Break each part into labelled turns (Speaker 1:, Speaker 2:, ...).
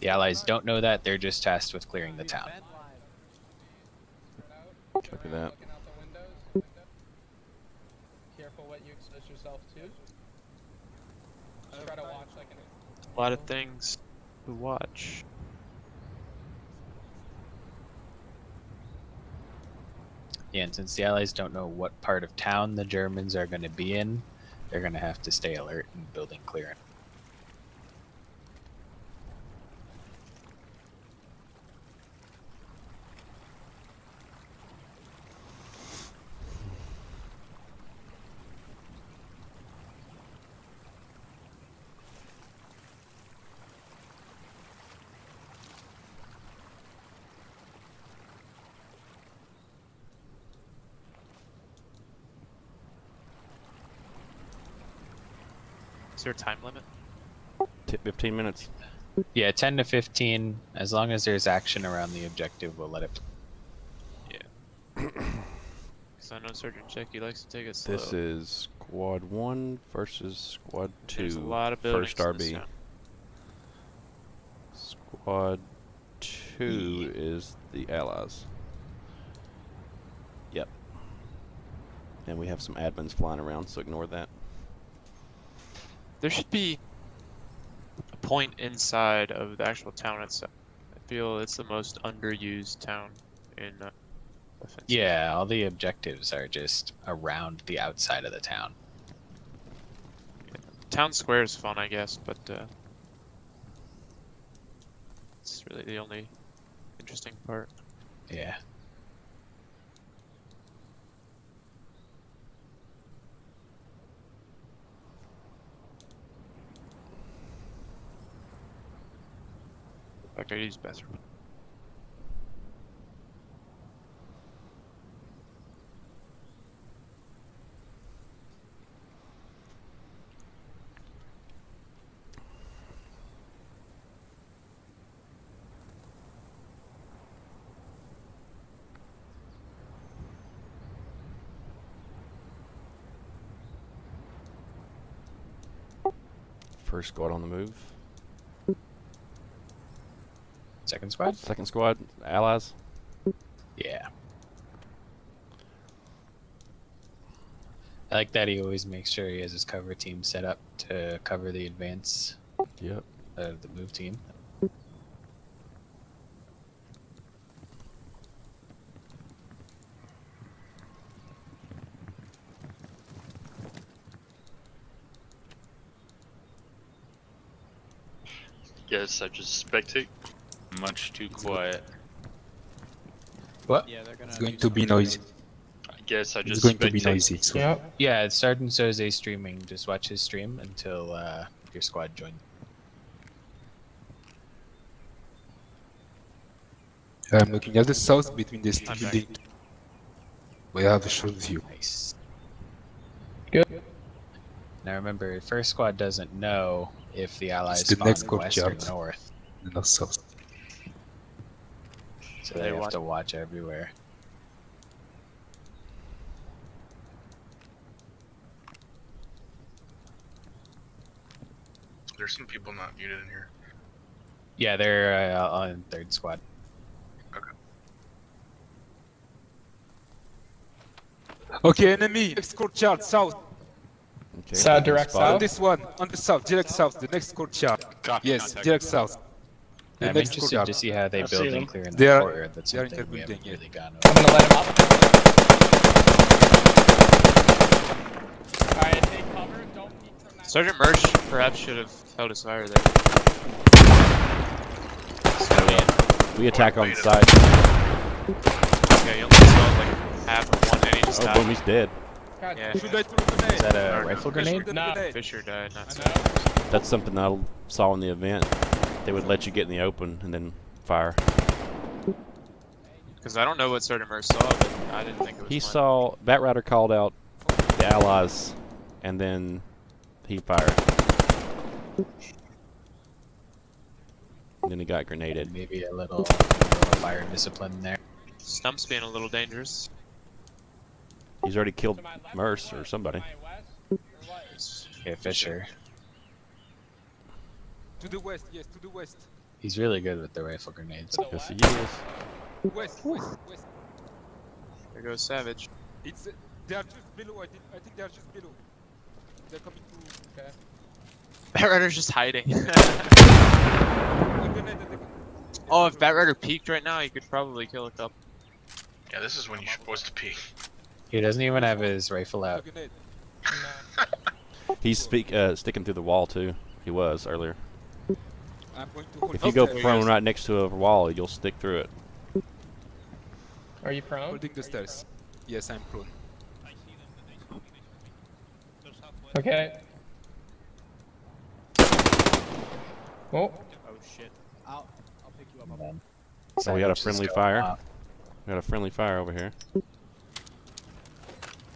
Speaker 1: The Allies don't know that, they're just tasked with clearing the town.
Speaker 2: Copy that.
Speaker 3: Careful what you expose yourself to. Try to watch like
Speaker 4: A lot of things to watch.
Speaker 1: Yeah, and since the Allies don't know what part of town the Germans are going to be in, they're going to have to stay alert and building clearance.
Speaker 4: Is there a time limit?
Speaker 2: 15 minutes.
Speaker 1: Yeah, 10 to 15. As long as there's action around the objective, we'll let it.
Speaker 4: Yeah. Because I know Sergeant Jackie likes to take it slow.
Speaker 2: This is Squad 1 versus Squad 2.
Speaker 4: There's a lot of buildings
Speaker 2: First
Speaker 4: in this
Speaker 2: RB.
Speaker 4: town.
Speaker 2: Squad 2 is the Allies. Yep. And we have some admins flying around, so ignore that.
Speaker 4: There should be a point inside of the actual town itself. I feel it's the most underused town in offensive.
Speaker 1: Yeah, all the objectives are just around the outside of the town.
Speaker 4: Yeah. Town square is fun, I guess, but it's really the only interesting part.
Speaker 1: Yeah.
Speaker 4: In fact, I use the bathroom.
Speaker 2: First squad on the move.
Speaker 1: Second squad?
Speaker 2: Second squad, Allies.
Speaker 1: Yeah. I like that he always makes sure he has his cover team set up to cover the advance
Speaker 2: Yep.
Speaker 1: of the move team.
Speaker 5: Yes, I just spectate. Much too quiet.
Speaker 1: What?
Speaker 3: Yeah, they're gonna.
Speaker 6: It's going to be noisy.
Speaker 5: I guess I
Speaker 6: It's
Speaker 5: just
Speaker 6: going to be
Speaker 5: spectate.
Speaker 6: noisy. So
Speaker 3: Yep.
Speaker 1: Yeah, it's Sergeant Soze streaming. Just watch his stream until your squad joins.
Speaker 6: I'm looking at the south between the steel
Speaker 4: I'm
Speaker 6: building. We have a short view.
Speaker 1: Nice.
Speaker 3: Good.
Speaker 1: Now remember, first squad doesn't know if the Allies
Speaker 6: the
Speaker 1: spawn
Speaker 6: next
Speaker 1: west or
Speaker 6: courtyard.
Speaker 1: north,
Speaker 6: The north south.
Speaker 1: so they
Speaker 4: They
Speaker 1: have
Speaker 4: want-
Speaker 1: to watch everywhere.
Speaker 7: There's some people not muted in here.
Speaker 1: Yeah, they're on third squad.
Speaker 6: Okay, enemy. Next courtyard south.
Speaker 2: Okay.
Speaker 3: South, direct
Speaker 2: spotted.
Speaker 6: On
Speaker 3: south.
Speaker 6: this one. On the south. Direct south. The next courtyard.
Speaker 7: Copy,
Speaker 6: Yes,
Speaker 7: contact.
Speaker 6: direct south. The
Speaker 1: I'm
Speaker 6: next
Speaker 1: interested
Speaker 6: courtyard.
Speaker 1: to see how they
Speaker 5: I see
Speaker 1: build
Speaker 5: them.
Speaker 1: and clear in
Speaker 6: They
Speaker 1: the
Speaker 6: are-
Speaker 1: courtyard. That's
Speaker 6: they are
Speaker 1: something we haven't
Speaker 6: interbuilding, yeah.
Speaker 1: really gone
Speaker 3: I'm
Speaker 1: over.
Speaker 3: gonna let him up. Alright, take cover. Don't peek from that.
Speaker 4: Sergeant Mersch perhaps should have held his fire there.
Speaker 2: We attack on the side.
Speaker 4: Okay, you only saw like half of one and he just
Speaker 2: Oh,
Speaker 4: died.
Speaker 2: boom, he's dead.
Speaker 3: God,
Speaker 4: Yeah.
Speaker 6: Should I throw a grenade?
Speaker 1: Is that a
Speaker 4: Or-
Speaker 1: rifle
Speaker 6: Should I
Speaker 1: grenade?
Speaker 6: throw a
Speaker 3: No.
Speaker 6: grenade?
Speaker 4: Fisher died, not
Speaker 3: I
Speaker 4: so.
Speaker 3: know.
Speaker 2: That's something I saw in the event. They would let you get in the open and then fire.
Speaker 4: Because I don't know what Sergeant Mersch saw, but I didn't think it was
Speaker 2: He
Speaker 4: one.
Speaker 2: saw Bat Rider called out the Allies, and then he fired. And then he got grenaded.
Speaker 1: Maybe a little fire discipline there.
Speaker 4: Stump's being a little dangerous.
Speaker 2: He's already killed
Speaker 3: To my left
Speaker 2: Merce
Speaker 3: what?
Speaker 2: or somebody.
Speaker 3: To my west or what?
Speaker 1: Yeah, Fisher.
Speaker 6: To the west. Yes, to the west.
Speaker 1: He's really good with the rifle grenades.
Speaker 3: To the
Speaker 2: Yes, he
Speaker 3: west.
Speaker 2: is.
Speaker 6: West.
Speaker 4: There goes Savage.
Speaker 6: It's they are just below. I think they are just below. They're coming to.
Speaker 3: Okay.
Speaker 4: Batrider's just hiding.
Speaker 6: Oh, grenade,
Speaker 4: Oh, if Batrider peeked right now, he could probably kill a couple.
Speaker 7: Yeah, this is when you're supposed to peek.
Speaker 1: He doesn't even have his rifle out.
Speaker 6: Grenade.
Speaker 3: No.
Speaker 2: He's sticking through the wall too. He was earlier.
Speaker 6: I'm going to hold.
Speaker 2: If you go
Speaker 4: there he
Speaker 2: prone
Speaker 4: goes.
Speaker 2: right next to a wall, you'll stick through it.
Speaker 3: Are you prone?
Speaker 6: Holding the stairs. Yes, I'm prone.
Speaker 3: Okay. Oh.
Speaker 8: Oh shit. I'll pick you up.
Speaker 1: And then
Speaker 2: So we got a
Speaker 1: Savage is
Speaker 2: friendly
Speaker 1: going
Speaker 2: fire.
Speaker 1: off.
Speaker 2: We got a friendly fire over here.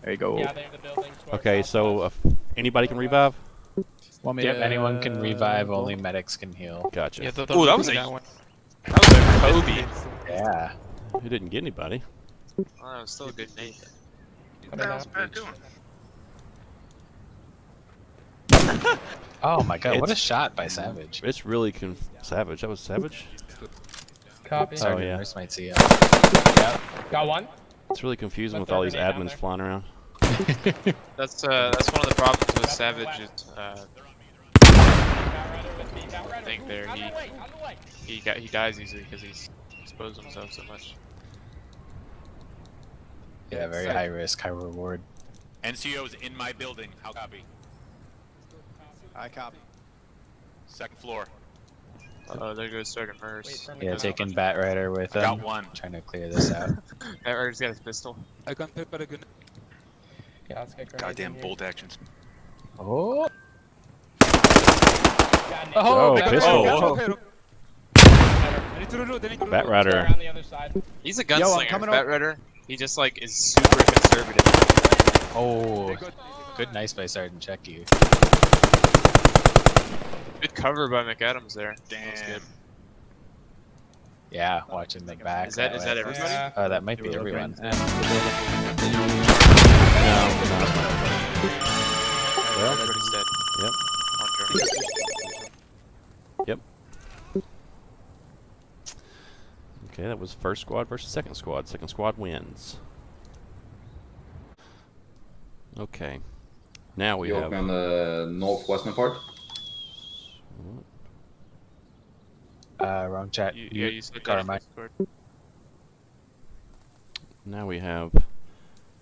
Speaker 1: There you go.
Speaker 3: Yeah, they're in the building. towards
Speaker 2: Okay, so
Speaker 3: southwest.
Speaker 2: anybody can revive.
Speaker 8: Want me
Speaker 1: Yep,
Speaker 8: to,
Speaker 1: anyone can revive.
Speaker 8: go?
Speaker 1: Only medics can heal.
Speaker 2: Gotcha.
Speaker 4: Ooh, that was a Kobe.
Speaker 1: Yeah.
Speaker 2: He didn't get anybody.
Speaker 4: Oh, that was still a good name.
Speaker 7: What the hell's Pat doing?
Speaker 1: Oh my god, what a
Speaker 2: It's-
Speaker 1: shot by Savage.
Speaker 2: It's really savage. That was savage.
Speaker 3: Copy.
Speaker 1: Sergeant
Speaker 2: yeah.
Speaker 1: Nurse might see him. Yep.
Speaker 3: Got one.
Speaker 2: It's really confusing
Speaker 3: Put
Speaker 2: with
Speaker 3: the
Speaker 2: all these
Speaker 3: grenade down
Speaker 2: admins
Speaker 3: there.
Speaker 2: flying around.
Speaker 4: That's one of the problems with
Speaker 3: That's
Speaker 4: Savage.
Speaker 3: west.
Speaker 4: Is,
Speaker 3: Batrider with me. Batrider.
Speaker 4: think
Speaker 3: Ooh,
Speaker 4: there,
Speaker 3: out of
Speaker 4: he-
Speaker 3: the way, out of the way.
Speaker 4: he dies easily because he's exposed himself so much.
Speaker 1: Yeah, very high risk, high reward.
Speaker 9: NCO's in my building. How copy?
Speaker 8: I copy.
Speaker 9: Second floor.
Speaker 4: Oh, there goes Sergeant
Speaker 3: Wait
Speaker 4: Merce.
Speaker 3: for me
Speaker 1: Yeah,
Speaker 3: to
Speaker 1: taking Batrider with
Speaker 9: I got
Speaker 1: him.
Speaker 9: one.
Speaker 1: Trying to clear this out.
Speaker 4: Batrider's got his pistol.
Speaker 6: I can prepare a grenade.
Speaker 3: Yeah, let's get grenades
Speaker 5: Goddamn
Speaker 3: in here.
Speaker 5: bolt actions.
Speaker 1: Oh!
Speaker 3: Got an
Speaker 2: Oh,
Speaker 3: Batrider.
Speaker 2: pistol.
Speaker 3: Batrider.
Speaker 6: I need to reload. I need to reload.
Speaker 2: Bat Rider.
Speaker 3: They're on the other side.
Speaker 4: He's a
Speaker 8: Yo, I'm
Speaker 4: gunslinger.
Speaker 8: coming
Speaker 4: Batrider. He just like is super conservative.
Speaker 1: Oh!
Speaker 6: They got-
Speaker 1: Good nice by Sergeant Checky.
Speaker 4: Good cover by McAdams there. That was
Speaker 5: Damn.
Speaker 4: good.
Speaker 1: Yeah, watching the back.
Speaker 4: Is that
Speaker 1: way.
Speaker 4: everybody?
Speaker 3: Yeah.
Speaker 1: Oh, that might be everyone.
Speaker 2: Well,
Speaker 4: Everybody's dead.
Speaker 2: yep.
Speaker 4: On German.
Speaker 2: Yep. Okay, that was first squad versus second squad. Second squad wins. Okay. Now we
Speaker 10: You
Speaker 2: have.
Speaker 10: open on the northwestern part.
Speaker 1: Wrong chat.
Speaker 4: You said that on
Speaker 1: Carmine.
Speaker 4: Discord.
Speaker 2: Now we have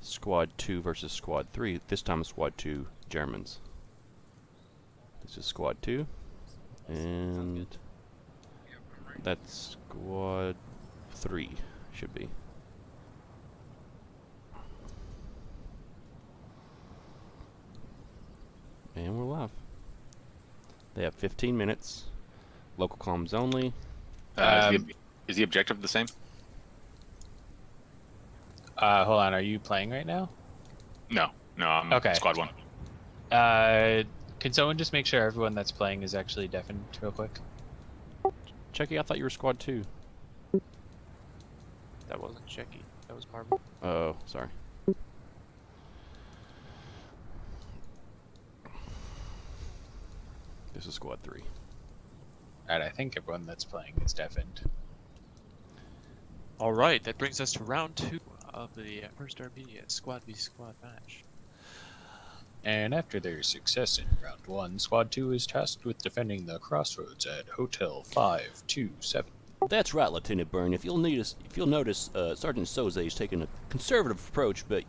Speaker 2: squad 2 versus squad 3. This time squad 2 Germans. This is squad 2. And that's squad 3 should be. And we're live. They have 15 minutes. Local comms only.
Speaker 5: Is the objective the same?
Speaker 1: Hold on, are you playing right now?
Speaker 5: No, I'm
Speaker 1: Okay.
Speaker 5: squad 1.
Speaker 1: Can someone just make sure everyone that's playing is actually deafened real quick?
Speaker 2: Chucky, I thought you were squad 2.
Speaker 4: That wasn't Checky. That was Marvel.
Speaker 2: Oh, sorry. This is squad 3.
Speaker 1: Alright, I think everyone that's playing is deafened.
Speaker 4: All right, that brings us to round 2 of the first RB squad v squad match.
Speaker 1: And after their success in round 1, Squad 2 is tasked with defending the crossroads at Hotel 527.
Speaker 2: That's right, Lieutenant Byrne. If you'll notice, Sergeant Soze is taking a conservative approach, but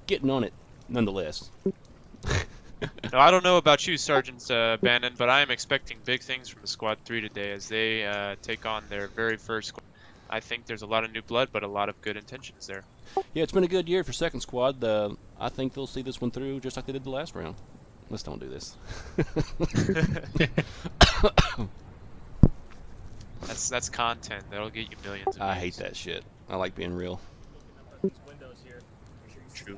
Speaker 2: getting on it nonetheless.
Speaker 4: Now, I don't know about you, Sergeant Bannon, but I am expecting big things from the Squad 3 today as they take on their very first squad. I think there's a lot of new blood, but a lot of good intentions there.
Speaker 2: Yeah, it's been a good year for second squad. I think they'll see this one through just like they did the last round. Let's don't do this.
Speaker 4: That's content. That'll get you millions of
Speaker 2: I
Speaker 4: views.
Speaker 2: hate that shit. I like being real.
Speaker 4: True.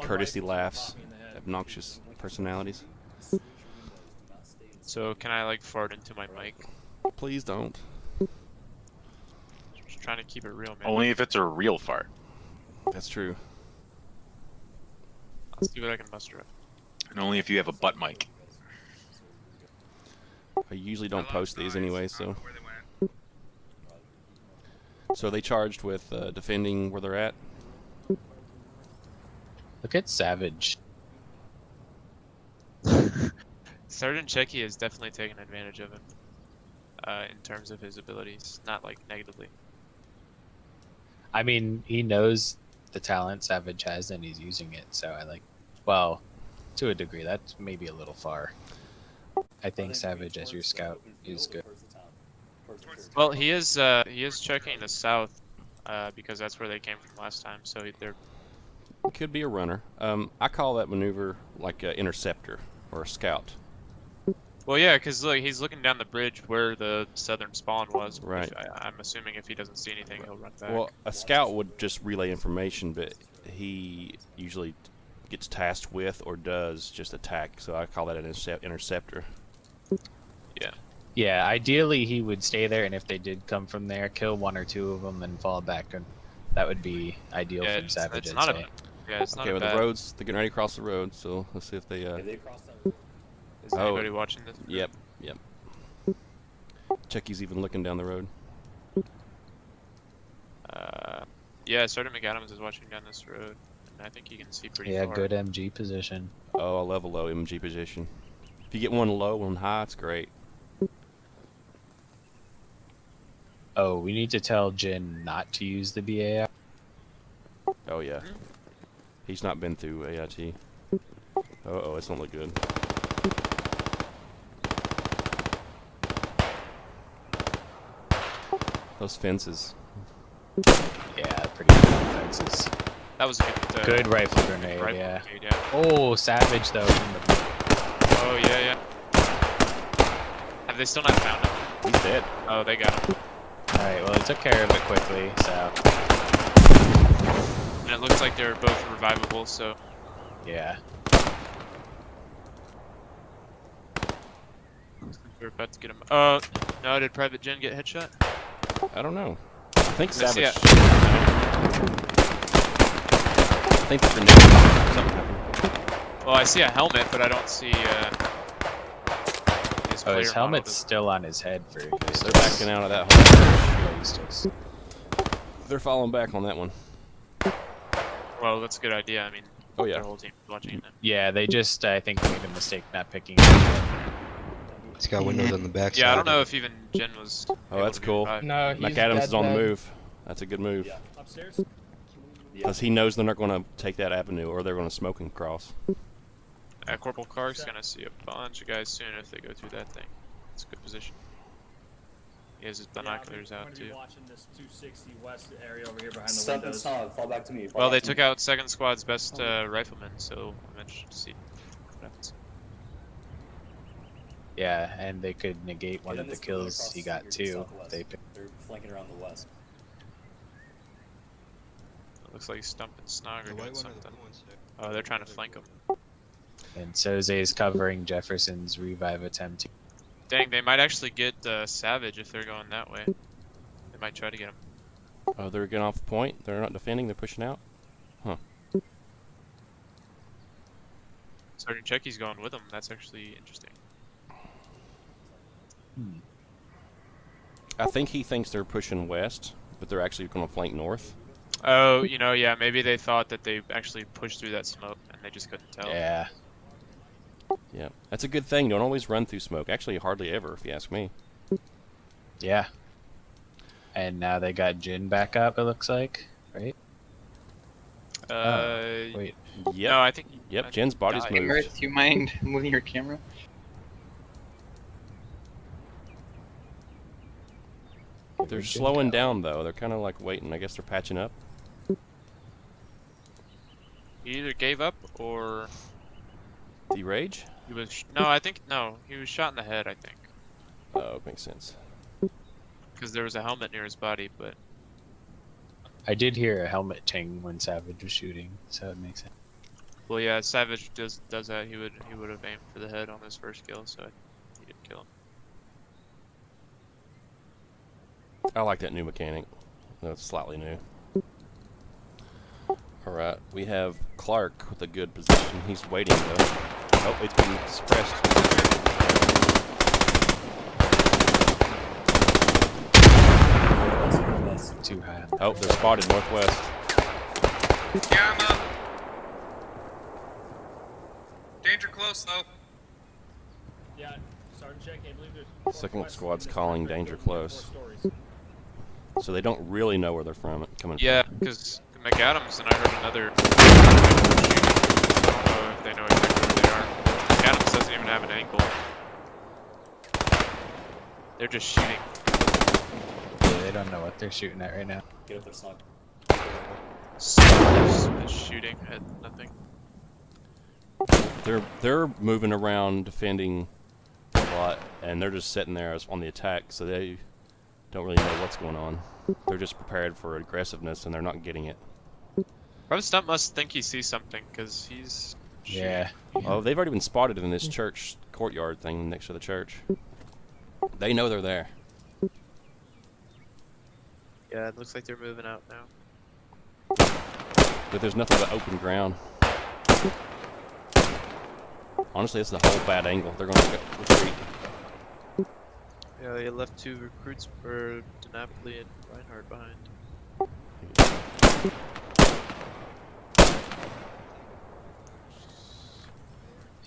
Speaker 2: Courtesy laughs, obnoxious personalities.
Speaker 4: So can I like fart into my mic?
Speaker 2: Please don't.
Speaker 4: Just trying to keep it real, man.
Speaker 5: Only if it's a real fart.
Speaker 2: That's true.
Speaker 4: I'll see what I can muster up.
Speaker 5: And only if you have a butt mic.
Speaker 2: I usually don't post these anyway, so. So they charged with defending where they're at.
Speaker 1: Look at Savage.
Speaker 4: Sergeant Checky has definitely taken advantage of him in terms of his abilities, not like negatively.
Speaker 1: I mean, he knows the talent Savage has and he's using it, so I like, well, to a degree, that's maybe a little far. I think Savage as your scout is good.
Speaker 4: Well, he is checking the south because that's where they came from last time, so they're
Speaker 2: Could be a runner. I call that maneuver like an interceptor or a scout.
Speaker 4: well, yeah, because look, he's looking down the bridge where the southern spawn was.
Speaker 2: Right.
Speaker 4: Which I'm assuming if he doesn't see anything, he'll run back.
Speaker 2: Well, a scout would just relay information, but he usually gets tasked with or does just attack. So I call that an interceptor.
Speaker 4: Yeah.
Speaker 1: Yeah, ideally he would stay there, and if they did come from there, kill one or two of them and fall back, and that would be ideal
Speaker 4: Yeah,
Speaker 1: from Savage.
Speaker 4: it's
Speaker 1: I'd
Speaker 4: not
Speaker 1: say.
Speaker 4: yeah, it's not
Speaker 2: Okay,
Speaker 4: a
Speaker 2: well,
Speaker 4: bad.
Speaker 2: the roads, they're getting ready to cross the road, so let's see if they.
Speaker 4: Is anybody watching this?
Speaker 2: Yep. Chucky's even looking down the road.
Speaker 4: Yeah, Sergeant McAdams is watching down this road, and I think he can see pretty
Speaker 1: Yeah,
Speaker 4: far.
Speaker 1: good MG position.
Speaker 2: Oh, I love a low MG position. If you get one low, one high, it's great.
Speaker 1: Oh, we need to tell Jin not to use the BAI.
Speaker 2: Oh yeah. He's not been through AIT. Uh-oh, it's don't look good. Those fences.
Speaker 1: Yeah, pretty good defenses.
Speaker 4: That was a good.
Speaker 1: Good rifle grenade,
Speaker 4: rifle
Speaker 1: yeah.
Speaker 4: grenade, yeah.
Speaker 1: Oh, Savage though. From the...
Speaker 4: Oh yeah. Have they still not found him?
Speaker 2: He's dead.
Speaker 4: Oh, they got him.
Speaker 1: All right, well, he took care of it quickly, so
Speaker 4: And it looks like they're both revivable, so
Speaker 1: yeah.
Speaker 4: we're about to get him. Oh, no, did Private Jen get headshot?
Speaker 2: I don't know. I think
Speaker 4: Let's see
Speaker 2: Savage.
Speaker 4: it.
Speaker 2: I think the grenade. Something happened.
Speaker 4: Well, I see a helmet, but I don't see his
Speaker 1: Oh,
Speaker 4: player
Speaker 1: his helmet's
Speaker 4: model.
Speaker 1: still on his head for.
Speaker 2: They're backing out of that hole.
Speaker 1: Yeah, he's just-
Speaker 2: They're falling back on that one.
Speaker 4: Well, that's a good idea. I mean,
Speaker 2: Oh, yeah.
Speaker 4: their whole team is watching it.
Speaker 1: Yeah, they just I think made a mistake not picking. It.
Speaker 11: It's got windows on the back.
Speaker 4: Yeah, I don't know if even Jen was.
Speaker 2: Oh, that's cool.
Speaker 3: No, he's
Speaker 2: McAdams is on the
Speaker 3: dead.
Speaker 2: move. That's a good move.
Speaker 8: Upstairs?
Speaker 2: Because he knows they're not going to take that avenue or they're going to smoke and cross.
Speaker 4: Corporal Clark's gonna see a bunch of guys soon if they go through that thing. It's a good position. He has his binoculars out too.
Speaker 8: Watching this 260 west area over here behind the
Speaker 12: Stop and
Speaker 8: windows.
Speaker 12: stop. Fall back to me.
Speaker 4: Well, they took out second squad's best rifleman, so I'm interested to see what happens.
Speaker 1: Yeah, and they could negate one of the kills he got too. They
Speaker 12: They're flanking around the west.
Speaker 4: It looks like Stump and Snog are
Speaker 11: The
Speaker 4: doing
Speaker 11: white one or the
Speaker 4: something.
Speaker 11: blue one's there?
Speaker 4: Oh, they're trying to flank him.
Speaker 1: and Soze's covering Jefferson's revive attempt.
Speaker 4: Dang, they might actually get Savage if they're going that way. They might try to get him.
Speaker 2: Oh, they're getting off point. They're not defending. They're pushing out. Huh.
Speaker 4: Sergeant Checky's going with them. That's actually interesting.
Speaker 2: I think he thinks they're pushing west, but they're actually going to flank north.
Speaker 4: Oh, you know, yeah, maybe they thought that they actually pushed through that smoke and they just couldn't tell.
Speaker 1: Yeah.
Speaker 2: Yeah, that's a good thing. Don't always run through smoke. Actually, hardly ever, if you ask me.
Speaker 1: Yeah. And now they got Jin back up, it looks like, right? Wait.
Speaker 2: Yep.
Speaker 4: No, I think.
Speaker 2: Yep. Jen's body's
Speaker 4: died.
Speaker 2: moved.
Speaker 12: Do you mind moving your camera?
Speaker 2: They're slowing down though. They're kind of like waiting. I guess they're patching up.
Speaker 4: He either gave up or
Speaker 2: The rage?
Speaker 4: he was. No, I think no. He was shot in the head. I think
Speaker 2: Oh, makes sense.
Speaker 4: because there was a helmet near his body, but
Speaker 1: I did hear a helmet ting when Savage was shooting, so it makes sense.
Speaker 4: well, yeah, Savage does that. He would have aimed for the head on his first kill, so he didn't kill him.
Speaker 2: I like that new mechanic. That's slightly new. Alright, we have Clark with a good position. He's waiting though. Oh, it's been suppressed.
Speaker 1: too high. On
Speaker 2: Oh, they're spotted northwest.
Speaker 7: Yeah, I'm up. Danger close though.
Speaker 8: Yeah, Sergeant Check, I believe there's
Speaker 2: Second squad's calling danger close. So they don't really know where they're coming
Speaker 4: Yeah,
Speaker 2: from.
Speaker 4: because McAdams and I heard another. I don't know if they know exactly where they are. McAdams doesn't even have an angle. They're just shooting.
Speaker 1: Yeah, they don't know what they're shooting at right now.
Speaker 12: Get up there, slug.
Speaker 4: Just shooting at nothing.
Speaker 2: They're moving around defending a lot, and they're just sitting there on the attack, so they don't really know what's going on. They're just prepared for aggressiveness, and they're not getting it.
Speaker 4: Probably Stump must think he sees something because he's shooting.
Speaker 1: Yeah.
Speaker 2: Oh, they've already been spotted in this church courtyard thing next to the church. They know they're there.
Speaker 4: Yeah, it looks like they're moving out now.
Speaker 2: But there's nothing but open ground. Honestly, it's the whole bad angle. They're going to retreat.
Speaker 4: Yeah, they left 2 recruits for DiNapoli and Reinhardt behind.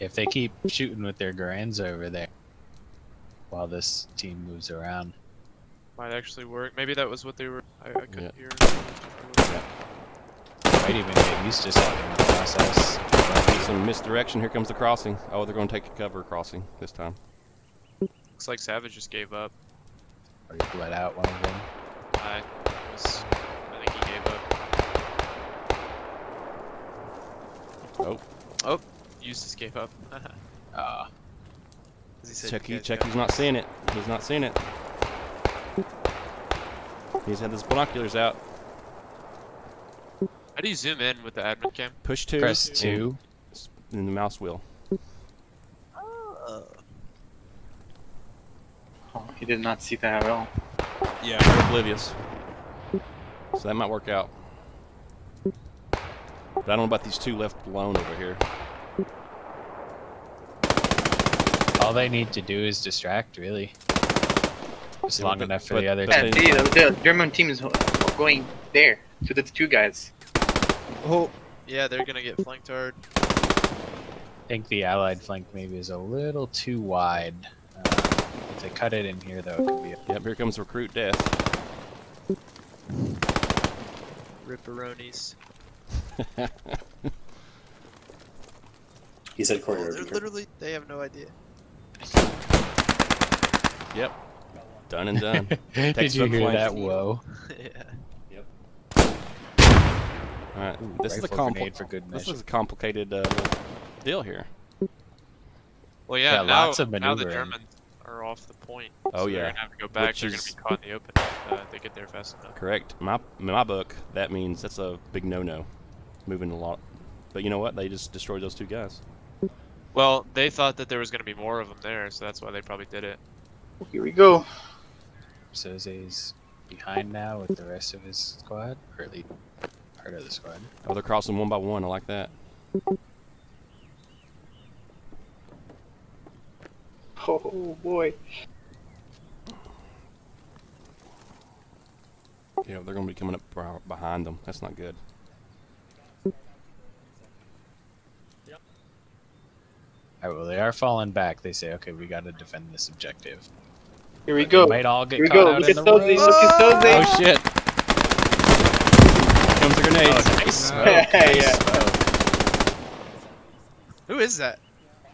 Speaker 1: If they keep shooting with their Garands over there while this team moves around.
Speaker 4: Might actually work. Maybe that was what they were. I couldn't hear.
Speaker 1: Might even get used to something in the process.
Speaker 2: Some misdirection. Here comes the crossing. Oh, they're going to take a cover crossing this time.
Speaker 4: Looks like Savage just gave up.
Speaker 1: Already bled out one of them.
Speaker 4: I think he gave up.
Speaker 2: Oh.
Speaker 4: Oh, Eustace gave up.
Speaker 2: Chucky's not seeing it. He's not seeing it. He's had his binoculars out.
Speaker 4: How do you zoom in with the admin cam?
Speaker 2: Push 2.
Speaker 1: Press 2.
Speaker 2: In the mouse wheel.
Speaker 12: Oh, he did not see that at all.
Speaker 2: Yeah, they're oblivious. So that might work out. But I don't know about these 2 left alone over here.
Speaker 1: All they need to do is distract, really. Just long enough for the other
Speaker 12: Yeah,
Speaker 1: team.
Speaker 12: the German team is going there to the 2 guys.
Speaker 4: Oh, yeah, they're gonna get flanked hard.
Speaker 1: I think the allied flank maybe is a little too wide. If they cut it in here, though, it could be.
Speaker 2: Yep, here comes recruit death.
Speaker 4: Ripperonis.
Speaker 12: He said courtyard.
Speaker 4: They're literally, they have no idea.
Speaker 2: Yep. Done and done.
Speaker 1: Did you hear
Speaker 2: flank.
Speaker 1: that? Whoa.
Speaker 4: Yeah.
Speaker 12: Yep.
Speaker 2: Alright,
Speaker 1: Ooh,
Speaker 2: this is a
Speaker 1: rifle grenade for good
Speaker 2: this
Speaker 1: measure.
Speaker 2: is a complicated deal here.
Speaker 4: Well, yeah,
Speaker 1: Yeah,
Speaker 4: now,
Speaker 1: lots of
Speaker 4: now the
Speaker 1: maneuvering.
Speaker 4: Germans are off the point.
Speaker 2: Oh,
Speaker 4: so
Speaker 2: yeah.
Speaker 4: They're gonna have to go back.
Speaker 2: Which
Speaker 4: They're
Speaker 2: is-
Speaker 4: gonna be caught in the open if they get there fast enough.
Speaker 2: Correct. In my book, that means that's a big no-no. Moving a lot. But you know what? They just destroyed those 2 guys.
Speaker 4: Well, they thought that there was gonna be more of them there, so that's why they probably did it.
Speaker 12: Here we go.
Speaker 1: Soze's behind now with the rest of his squad, or at least part of the squad.
Speaker 2: Oh, they're crossing 1 by 1. I like that.
Speaker 12: Oh boy.
Speaker 2: Yeah, they're going to be coming up behind them. That's not good.
Speaker 1: Alright, well, they are falling back. They say, okay, we got to defend this objective.
Speaker 12: Here we go.
Speaker 1: They might all get
Speaker 12: Here we
Speaker 1: caught
Speaker 12: go.
Speaker 1: out
Speaker 12: Look
Speaker 1: in
Speaker 12: at
Speaker 1: the
Speaker 12: Soze.
Speaker 1: road.
Speaker 12: Look at Soze.
Speaker 2: Oh, shit. Here comes the grenades.
Speaker 1: Oh, nice smoke.
Speaker 12: Yeah.
Speaker 1: Nice smoke.
Speaker 4: Who is that?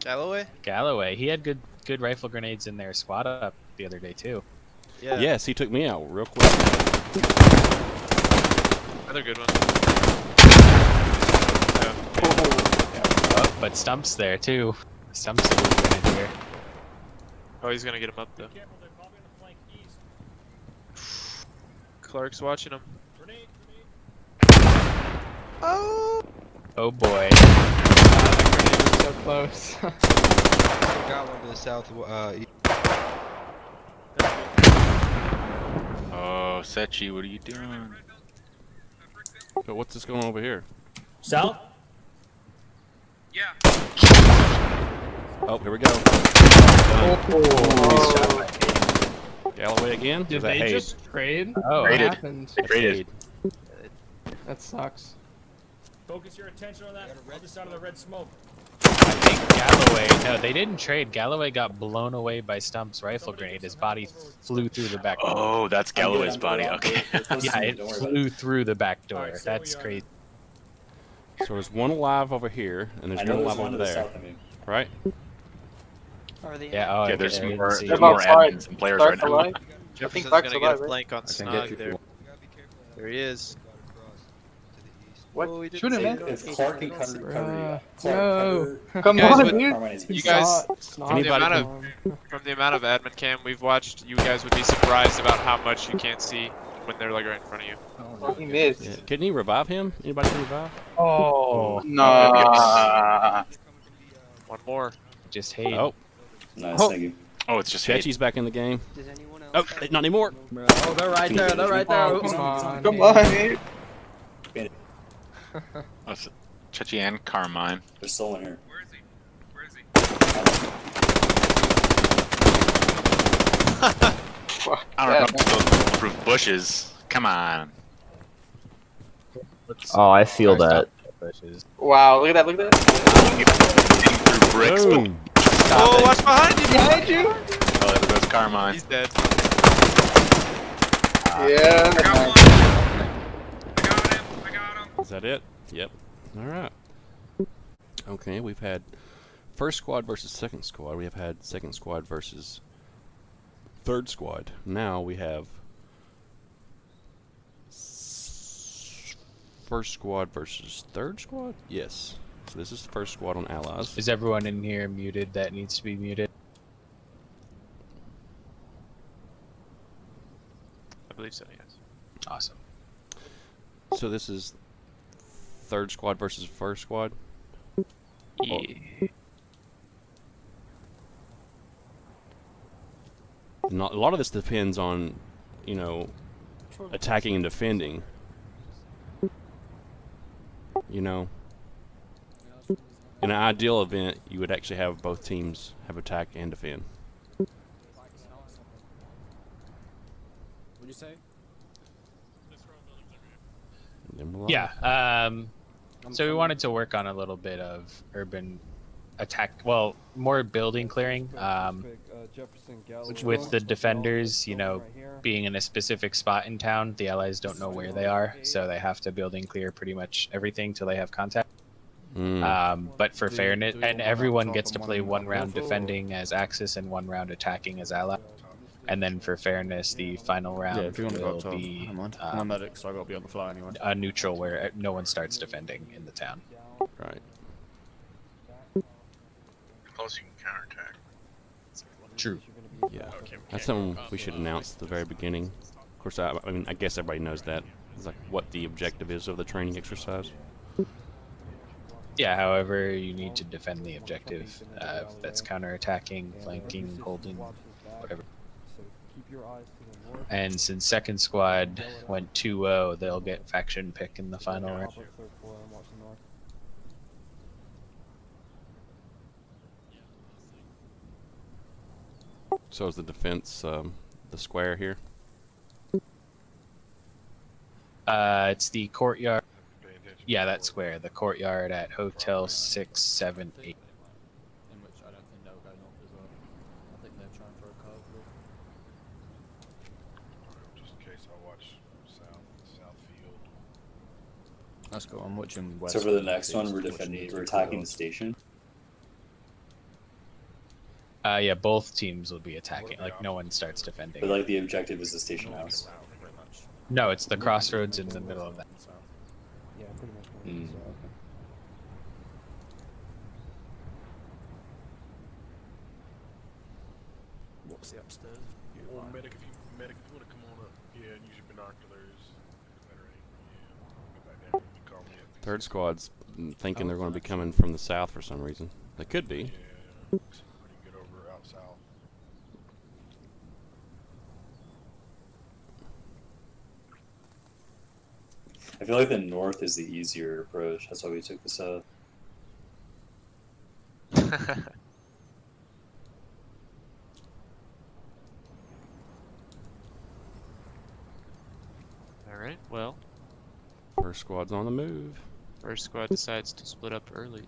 Speaker 4: Galloway?
Speaker 1: Galloway, he had good rifle grenades in their squad up the other day, too.
Speaker 4: Yeah.
Speaker 2: Yes, he took me out real quick.
Speaker 4: Another good one.
Speaker 1: Oh, but Stump's there, too. Stump's a good grenadier.
Speaker 4: Oh, he's gonna get him up though.
Speaker 8: Careful, they're probably on the flank east.
Speaker 4: Clark's watching him.
Speaker 8: Grenade.
Speaker 4: Oh!
Speaker 1: Oh boy.
Speaker 3: So close.
Speaker 11: Got one to the south.
Speaker 5: Oh, Sechi, what are you doing?
Speaker 2: But what's this going on over here?
Speaker 8: South?
Speaker 7: Yeah.
Speaker 2: Oh, here we go.
Speaker 1: He's shot by me.
Speaker 2: Galloway again? Or
Speaker 3: Did
Speaker 2: is that
Speaker 3: they
Speaker 2: Haid?
Speaker 3: just trade?
Speaker 1: Oh,
Speaker 3: What
Speaker 5: Traded.
Speaker 3: happened?
Speaker 5: They traded.
Speaker 2: Haid.
Speaker 3: That sucks.
Speaker 8: Focus your attention on that other side of the red smoke.
Speaker 1: I think Galloway. No, they didn't trade. Galloway got blown away by Stump's rifle grenade. His body flew through the back door.
Speaker 9: Oh, that's Galloway's body. Okay.
Speaker 1: Yeah, it flew through the back door.
Speaker 8: Alright, stay where
Speaker 1: That's
Speaker 8: you are.
Speaker 1: crazy.
Speaker 2: So there's one alive over here, and there's one alive over there. Right?
Speaker 12: Are they?
Speaker 1: Yeah. Oh,
Speaker 9: Yeah,
Speaker 1: I
Speaker 9: there's
Speaker 1: didn't
Speaker 9: more,
Speaker 1: see
Speaker 9: there's
Speaker 1: it.
Speaker 9: more admins and players right
Speaker 12: Stark's
Speaker 9: now.
Speaker 12: alive.
Speaker 4: Jefferson's
Speaker 12: Stark's
Speaker 4: gonna get
Speaker 12: alive,
Speaker 4: a
Speaker 12: right?
Speaker 4: flank on Snog there. There he is.
Speaker 12: What?
Speaker 4: Oh, he didn't
Speaker 12: Shoot him,
Speaker 4: see
Speaker 12: man.
Speaker 4: it.
Speaker 13: If Clark can cover
Speaker 3: Bruh.
Speaker 13: Clark,
Speaker 3: No.
Speaker 13: cover.
Speaker 12: Come
Speaker 4: guys
Speaker 12: on,
Speaker 4: would-
Speaker 12: dude.
Speaker 4: You guys,
Speaker 3: Snot.
Speaker 4: from the
Speaker 2: Anybody
Speaker 4: amount from the amount of admin cam we've watched, you guys would be surprised about how much you can't see when they're like right in front of you.
Speaker 12: Oh, he missed.
Speaker 2: Yeah. Couldn't he revive him? Anybody can revive?
Speaker 1: Oh,
Speaker 12: Nah.
Speaker 4: One more.
Speaker 1: just hate.
Speaker 2: Oh,
Speaker 13: Nice,
Speaker 12: Oh.
Speaker 13: thank you.
Speaker 9: Oh, it's just Haid.
Speaker 2: Chetchy's back in the game.
Speaker 12: Does anyone else?
Speaker 2: Oh, not anymore.
Speaker 8: Oh, they're right there. They're right there.
Speaker 3: Oh, come on.
Speaker 12: Come on, dude.
Speaker 9: Oh, it's Chechi and Carmine.
Speaker 13: They're still in here.
Speaker 7: Where is he? Where is he?
Speaker 12: Fuck
Speaker 9: I don't know
Speaker 12: that.
Speaker 9: about those bulletproof bushes. Come on.
Speaker 1: Oh, I feel that. Bushes.
Speaker 12: Wow, look at that, look at that.
Speaker 9: Hitting through bricks.
Speaker 2: Boom.
Speaker 4: Oh, watch behind you!
Speaker 12: Behind you.
Speaker 9: Oh, there goes Carmine.
Speaker 4: He's dead.
Speaker 12: Yeah.
Speaker 7: I got one. I got him. I got him.
Speaker 2: Is that it? Yep. All right. Okay, we've had first squad versus second squad. We have had second squad versus third squad. Now we have first squad versus third squad? Yes. So this is the first squad on Allies.
Speaker 1: Is everyone in here muted that needs to be muted?
Speaker 4: I believe so, yes.
Speaker 1: Awesome.
Speaker 2: So this is third squad versus first squad?
Speaker 4: Yeah.
Speaker 2: Not, a lot of this depends on, you know, attacking and defending. You know, in an ideal event, you would actually have both teams have attack and defend.
Speaker 8: What'd you say?
Speaker 2: Then we'll
Speaker 1: Yeah. So we wanted to work on a little bit of urban attack. Well, more building clearing. With the defenders, you know, being in a specific spot in town, the allies don't know where they are, so they have to building clear pretty much everything till they have contact. But for fairness, and everyone gets to play 1 round defending as Axis and 1 round attacking as ally. And then for fairness, the final round will be
Speaker 8: I'm a medic, so I gotta be on the fly anyway.
Speaker 1: a neutral where no one starts defending in the town.
Speaker 2: Right.
Speaker 7: Plus, you can counterattack.
Speaker 1: True.
Speaker 2: Yeah. That's something we should announce at the very beginning. Of course, I mean, I guess everybody knows that. It's like what the objective is of the training exercise.
Speaker 1: Yeah, however, you need to defend the objective. That's counterattacking, flanking, holding, whatever. And since second squad went 2-0, they'll get faction pick in the final round.
Speaker 2: So is the defense the square here?
Speaker 1: It's the courtyard. Yeah, that square. The courtyard at Hotel 678.
Speaker 8: In which I don't think they'll go north as well. I think they're trying for a curve.
Speaker 6: Just in case I watch south field.
Speaker 8: Let's go. I'm watching west.
Speaker 13: So for the next one, we're attacking the station.
Speaker 1: Yeah, both teams will be attacking. Like, no one starts defending.
Speaker 13: But like the objective is the station house.
Speaker 1: No, it's the crossroads in the middle of that.
Speaker 3: Yeah, pretty much.
Speaker 13: Mm.
Speaker 8: What's the upstairs?
Speaker 6: Or medic, if you want to come on up, yeah, and use your binoculars. Go back down. You call me up.
Speaker 2: Third squad's thinking they're going to be coming from the south for some reason. They could be.
Speaker 6: Yeah, pretty good over out south.
Speaker 13: I feel like the north is the easier approach. That's why we took the south.
Speaker 4: Alright, well,
Speaker 2: First squad's on the move.
Speaker 4: first squad decides to split up early.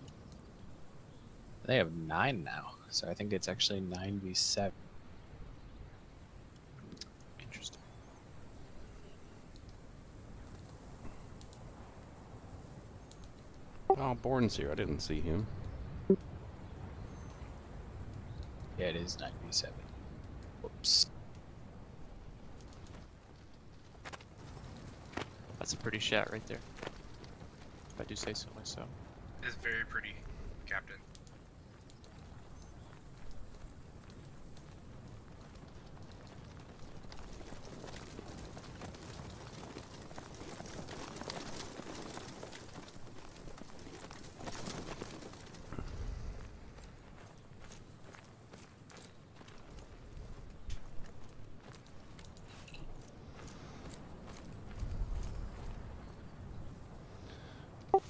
Speaker 1: They have 9 now, so I think it's actually 9v7.
Speaker 4: Interesting.
Speaker 2: Oh, Borden's here. I didn't see him.
Speaker 1: Yeah, it is 9v7. Whoops.
Speaker 4: That's a pretty shot right there. If I do say so myself.
Speaker 7: It's very pretty, Captain.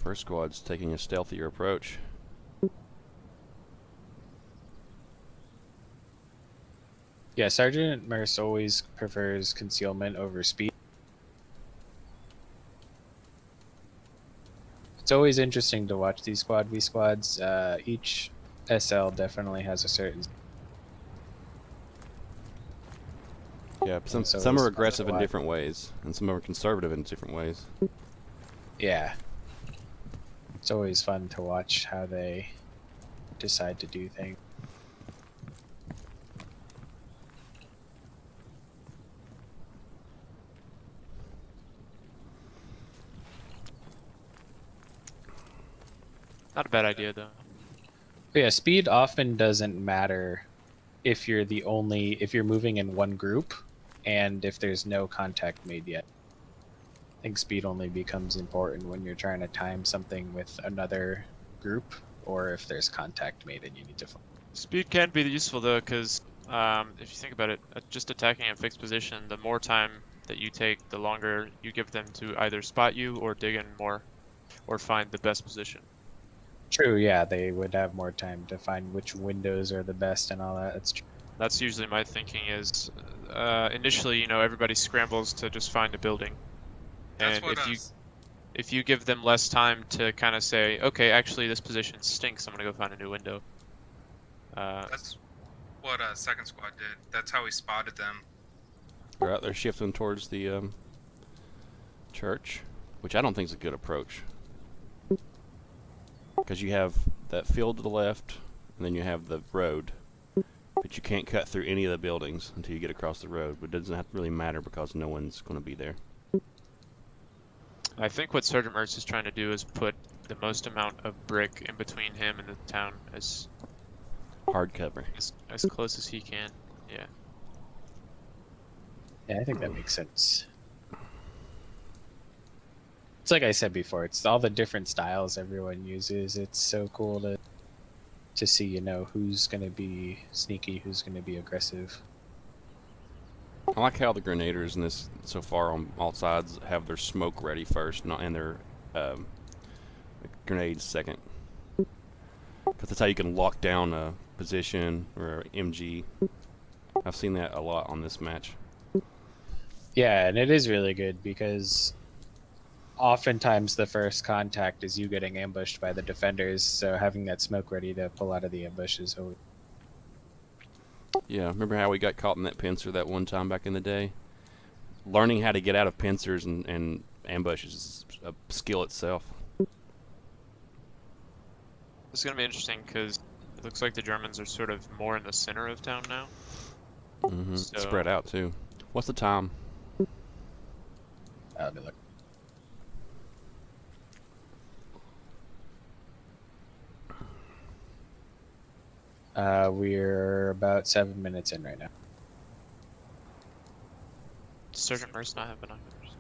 Speaker 2: First squad's taking a stealthier approach.
Speaker 1: Yeah, Sergeant Merce always prefers concealment over speed. It's always interesting to watch these Squad v squads. Each SL definitely has a certain.
Speaker 2: Yeah, some
Speaker 1: So
Speaker 2: some
Speaker 1: it's
Speaker 2: are
Speaker 1: fun to
Speaker 2: aggressive in
Speaker 1: watch.
Speaker 2: different ways, and some are conservative in different ways.
Speaker 1: Yeah. It's always fun to watch how they decide to do things.
Speaker 4: Not a bad idea though.
Speaker 1: But yeah, speed often doesn't matter if you're if you're moving in one group and if there's no contact made yet. I think speed only becomes important when you're trying to time something with another group or if there's contact made and you need to.
Speaker 4: Speed can be useful though, because if you think about it, just attacking a fixed position, the more time that you take, the longer you give them to either spot you or dig in more, or find the best position.
Speaker 1: True, yeah, they would have more time to find which windows are the best and all that. That's true.
Speaker 4: That's usually my thinking is, initially, you know, everybody scrambles to just find a building.
Speaker 7: That's
Speaker 4: And
Speaker 7: what
Speaker 4: if you give them less time to kind of say, okay, actually this position stinks, I'm gonna go find a new window.
Speaker 7: that's what second squad did. That's how we spotted them.
Speaker 2: They're out there shifting towards the church, which I don't think is a good approach. Because you have that field to the left, and then you have the road. But you can't cut through any of the buildings until you get across the road. But it doesn't have to really matter because no one's going to be there.
Speaker 4: I think what Sergeant Mertz is trying to do is put the most amount of brick in between him and the town as
Speaker 2: Hard cover.
Speaker 4: as close as he can. Yeah.
Speaker 1: Yeah, I think that makes sense. It's like I said before, it's all the different styles everyone uses. It's so cool to see, you know, who's going to be sneaky, who's going to be aggressive.
Speaker 2: I like how the grenadiers in this so far on all sides have their smoke ready first, not and their grenades second. Because that's how you can lock down a position or MG. I've seen that a lot on this match.
Speaker 1: Yeah, and it is really good because oftentimes the first contact is you getting ambushed by the defenders, so having that smoke ready to pull out of the ambush is always.
Speaker 2: Yeah, remember how we got caught in that pincer that one time back in the day? Learning how to get out of pincers and ambushes is a skill itself.
Speaker 4: It's gonna be interesting because it looks like the Germans are sort of more in the center of town now.
Speaker 2: Mm-hmm.
Speaker 4: So-
Speaker 2: Spread out too. What's the time?
Speaker 1: Let me look. We're about 7 minutes in right now.
Speaker 4: Does Sergeant Mertz not have binoculars?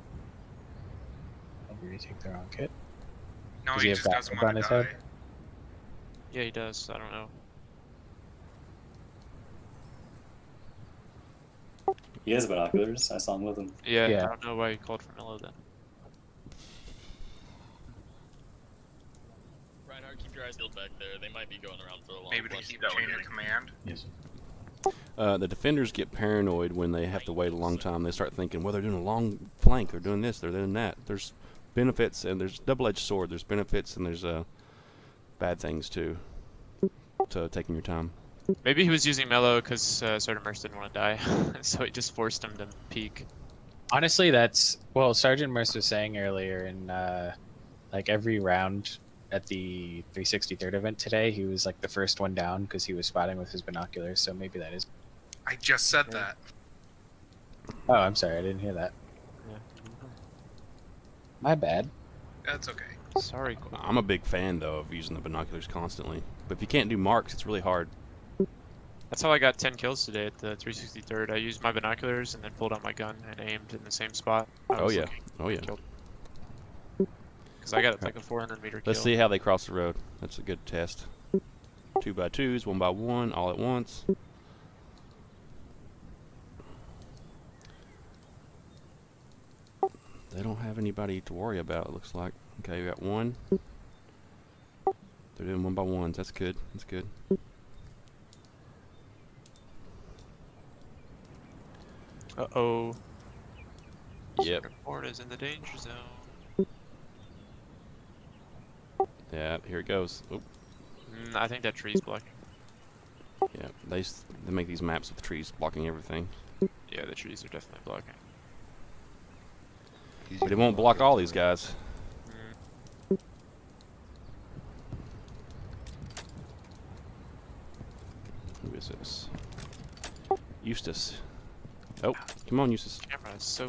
Speaker 1: Maybe we take the wrong kit.
Speaker 7: No,
Speaker 1: Does
Speaker 7: he
Speaker 1: he have
Speaker 7: just doesn't
Speaker 1: backup on
Speaker 7: want
Speaker 1: his
Speaker 7: to die.
Speaker 1: head?
Speaker 4: Yeah, he does. I don't know.
Speaker 13: He has binoculars. I saw him with him.
Speaker 4: Yeah,
Speaker 1: Yeah.
Speaker 4: I don't know why he called for Milo then.
Speaker 8: Reinhardt, keep your eyes peeled back there. They might be going around for a long
Speaker 7: Maybe to keep chain of command.
Speaker 13: Yes.
Speaker 2: The defenders get paranoid when they have to wait a long time. They start thinking, well, they're doing a long flank, they're doing this, they're doing that. There's benefits, and there's double-edged sword. There's benefits, and there's bad things too to taking your time.
Speaker 4: Maybe he was using Mellow because Sergeant Merce didn't want to die, so he just forced him to peek.
Speaker 1: Honestly, that's well. Sergeant Merce was saying earlier in like every round at the 363rd event today, he was like the first one down because he was spotting with his binoculars. So maybe that is.
Speaker 7: I just said that.
Speaker 1: Oh, I'm sorry, I didn't hear that.
Speaker 3: Yeah.
Speaker 1: My bad.
Speaker 7: That's okay.
Speaker 4: Sorry.
Speaker 2: I'm a big fan though of using the binoculars constantly, but if you can't do marks, it's really hard.
Speaker 4: That's how I got 10 kills today at the 363rd. I used my binoculars and then pulled out my gun and aimed in the same spot.
Speaker 2: Oh yeah, oh yeah.
Speaker 4: Because I got like a 400-meter kill.
Speaker 2: Let's see how they cross the road. That's a good test. 2 by 2s, 1 by 1, all at once. They don't have anybody to worry about, it looks like. Okay, we got 1. They're doing 1 by 1s. That's good. That's good.
Speaker 4: Uh-oh.
Speaker 2: Yep.
Speaker 4: Ford is in the danger zone.
Speaker 2: Yeah, here it goes. Oop.
Speaker 4: I think that tree's blocking.
Speaker 2: Yeah, they make these maps with trees blocking everything.
Speaker 4: Yeah, the trees are definitely blocking.
Speaker 2: But it won't block all these guys. Who is this? Eustace. Oh, come on, Eustace.
Speaker 4: Camera is so.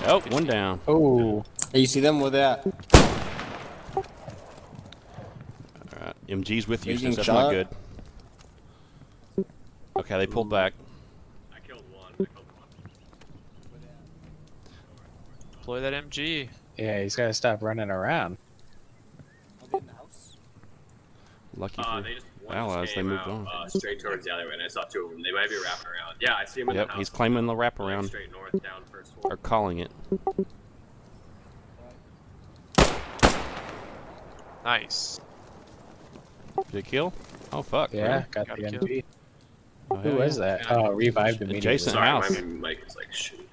Speaker 2: Oh, 1 down.
Speaker 1: Oh.
Speaker 3: Hey, you see them with that?
Speaker 2: Alright, MG's with
Speaker 3: Are you
Speaker 2: Eustace.
Speaker 3: getting
Speaker 2: That's
Speaker 3: shot?
Speaker 2: not good. Okay, they pulled back.
Speaker 5: I killed one.
Speaker 4: Deploy that MG.
Speaker 1: Yeah, he's got to stop running around.
Speaker 2: Lucky
Speaker 5: They
Speaker 2: for
Speaker 5: just one
Speaker 2: allies,
Speaker 5: just
Speaker 2: they
Speaker 5: came
Speaker 2: moved
Speaker 5: out,
Speaker 2: on.
Speaker 5: straight towards the alleyway, and I saw 2 of them. They might be wrapping around. Yeah, I see them in
Speaker 2: Yep,
Speaker 5: the house.
Speaker 2: he's claiming the
Speaker 5: Like,
Speaker 2: wraparound.
Speaker 5: straight north down first floor.
Speaker 2: Or calling it.
Speaker 4: Nice.
Speaker 2: Did it kill? Oh, fuck.
Speaker 1: Yeah,
Speaker 2: really?
Speaker 1: got
Speaker 4: Got
Speaker 1: the
Speaker 4: a kill.
Speaker 1: MG.
Speaker 2: Oh,
Speaker 1: Who
Speaker 2: hell
Speaker 1: was
Speaker 2: yeah.
Speaker 1: that? Oh, revived immediately.
Speaker 2: Adjacent
Speaker 5: Sorry,
Speaker 2: house.
Speaker 5: my mic is like shitty.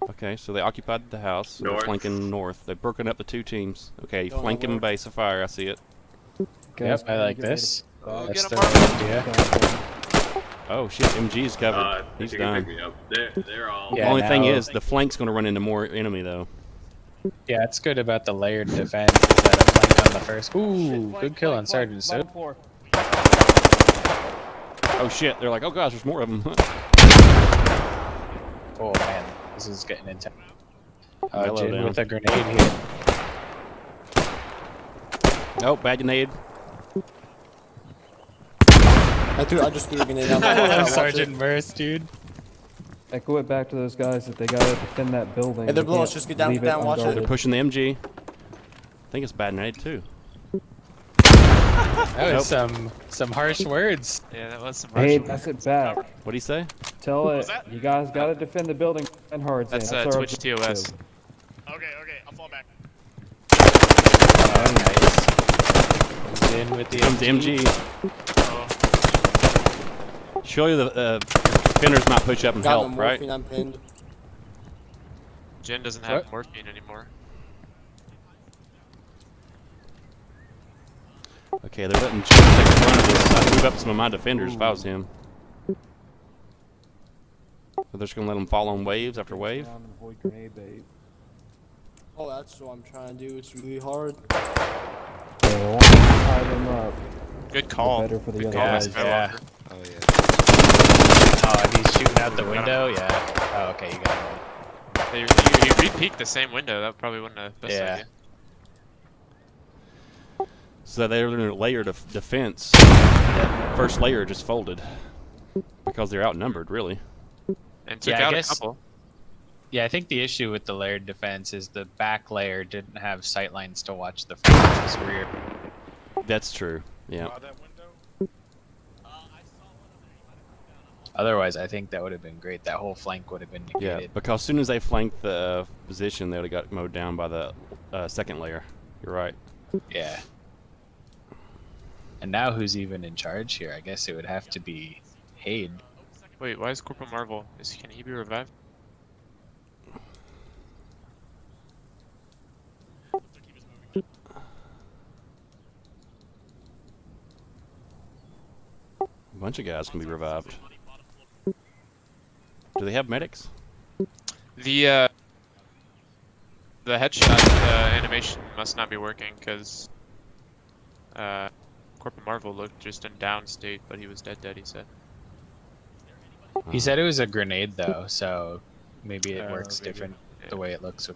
Speaker 2: Okay, so they occupied the house. They're
Speaker 5: North.
Speaker 2: flanking north. They've broken up the 2 teams. Okay, flanking base of fire. I see it.
Speaker 1: Yep, I like this.
Speaker 4: Oh,
Speaker 1: That's
Speaker 4: get
Speaker 1: the
Speaker 4: him,
Speaker 1: right
Speaker 4: Mark.
Speaker 1: idea.
Speaker 2: Oh shit, MG's covered. He's
Speaker 5: If you can
Speaker 2: done.
Speaker 5: pick me up. They're all.
Speaker 1: Yeah,
Speaker 2: Only thing
Speaker 1: now-
Speaker 2: is, the flank's going to run into more enemy though.
Speaker 1: Yeah, it's good about the layered defense. Is that a flank on the first. Ooh, good kill on Sergeant Soap.
Speaker 2: Oh shit, they're like, oh gosh, there's more of them.
Speaker 1: Oh man, this is getting intense.
Speaker 2: Hello
Speaker 1: Jin
Speaker 2: down.
Speaker 1: with a grenade here.
Speaker 2: Oh, bad grenade.
Speaker 3: I just threw a grenade out.
Speaker 1: Sergeant Merce, dude.
Speaker 8: Echo it back to those guys that they gotta defend that building.
Speaker 3: Hey, they're
Speaker 8: They
Speaker 3: blowing us.
Speaker 8: can't
Speaker 3: Just get down,
Speaker 8: leave
Speaker 3: get down, watch it.
Speaker 2: They're
Speaker 8: unguarded.
Speaker 2: pushing the MG. I think it's bad grenade too.
Speaker 1: That was some harsh words.
Speaker 4: Yeah, that was some
Speaker 8: Hey,
Speaker 4: harsh
Speaker 8: pass
Speaker 4: words.
Speaker 8: it back.
Speaker 2: What'd he say?
Speaker 8: Tell it. You guys gotta defend the building and hard.
Speaker 4: That's
Speaker 8: our
Speaker 4: Twitch
Speaker 8: objective.
Speaker 4: TOS.
Speaker 5: Okay, I'll fall back.
Speaker 1: Oh, nice. Jin with the
Speaker 2: Comes the MG.
Speaker 4: Oh,
Speaker 2: Surely the defenders might push up and
Speaker 3: Got
Speaker 2: help,
Speaker 3: him,
Speaker 2: right?
Speaker 3: morphine, I'm pinned.
Speaker 4: Jin doesn't have
Speaker 1: What?
Speaker 4: morphine anymore.
Speaker 2: Okay, they're letting Jim take the front of this. I'd move up some of my defenders if I was him. So they're just gonna let them fall on waves after wave.
Speaker 8: Down and avoid grenade bait.
Speaker 3: Oh, that's what I'm trying to do. It's really hard.
Speaker 8: Yeah, the longer you tie them up,
Speaker 4: Good call.
Speaker 8: better for the
Speaker 4: Good
Speaker 8: other
Speaker 4: call,
Speaker 8: guys.
Speaker 4: Mr.
Speaker 1: Yeah.
Speaker 4: Skywalker.
Speaker 11: Oh yeah.
Speaker 1: Oh, and he's shooting out the window? Yeah. Oh, okay, you got it.
Speaker 4: You re-peeked the same window. That probably wouldn't have been
Speaker 1: Yeah.
Speaker 4: idea.
Speaker 2: So they're in a layered defense. That first layer just folded because they're outnumbered, really.
Speaker 4: And took
Speaker 1: Yeah, I
Speaker 4: out a
Speaker 1: guess-
Speaker 4: couple.
Speaker 1: Yeah, I think the issue with the layered defense is the back layer didn't have sight lines to watch the front of his rear.
Speaker 2: That's true. Yeah.
Speaker 6: That window.
Speaker 1: Otherwise, I think that would have been great. That whole flank would have been
Speaker 2: Yeah,
Speaker 1: negated.
Speaker 2: because as soon as they flanked the position, they would have got mowed down by the second layer. You're right.
Speaker 1: Yeah. And now who's even in charge here? I guess it would have to be Haid.
Speaker 4: Wait, why is Corporal Marvel? Can he be revived?
Speaker 2: A bunch of guys can be revived. Do they have medics?
Speaker 4: The headshot animation must not be working because Corporal Marvel looked just in down state, but he was dead. He said.
Speaker 1: He said it was a grenade though, so maybe it works
Speaker 4: maybe.
Speaker 1: different
Speaker 4: Yeah.
Speaker 1: the way it looks.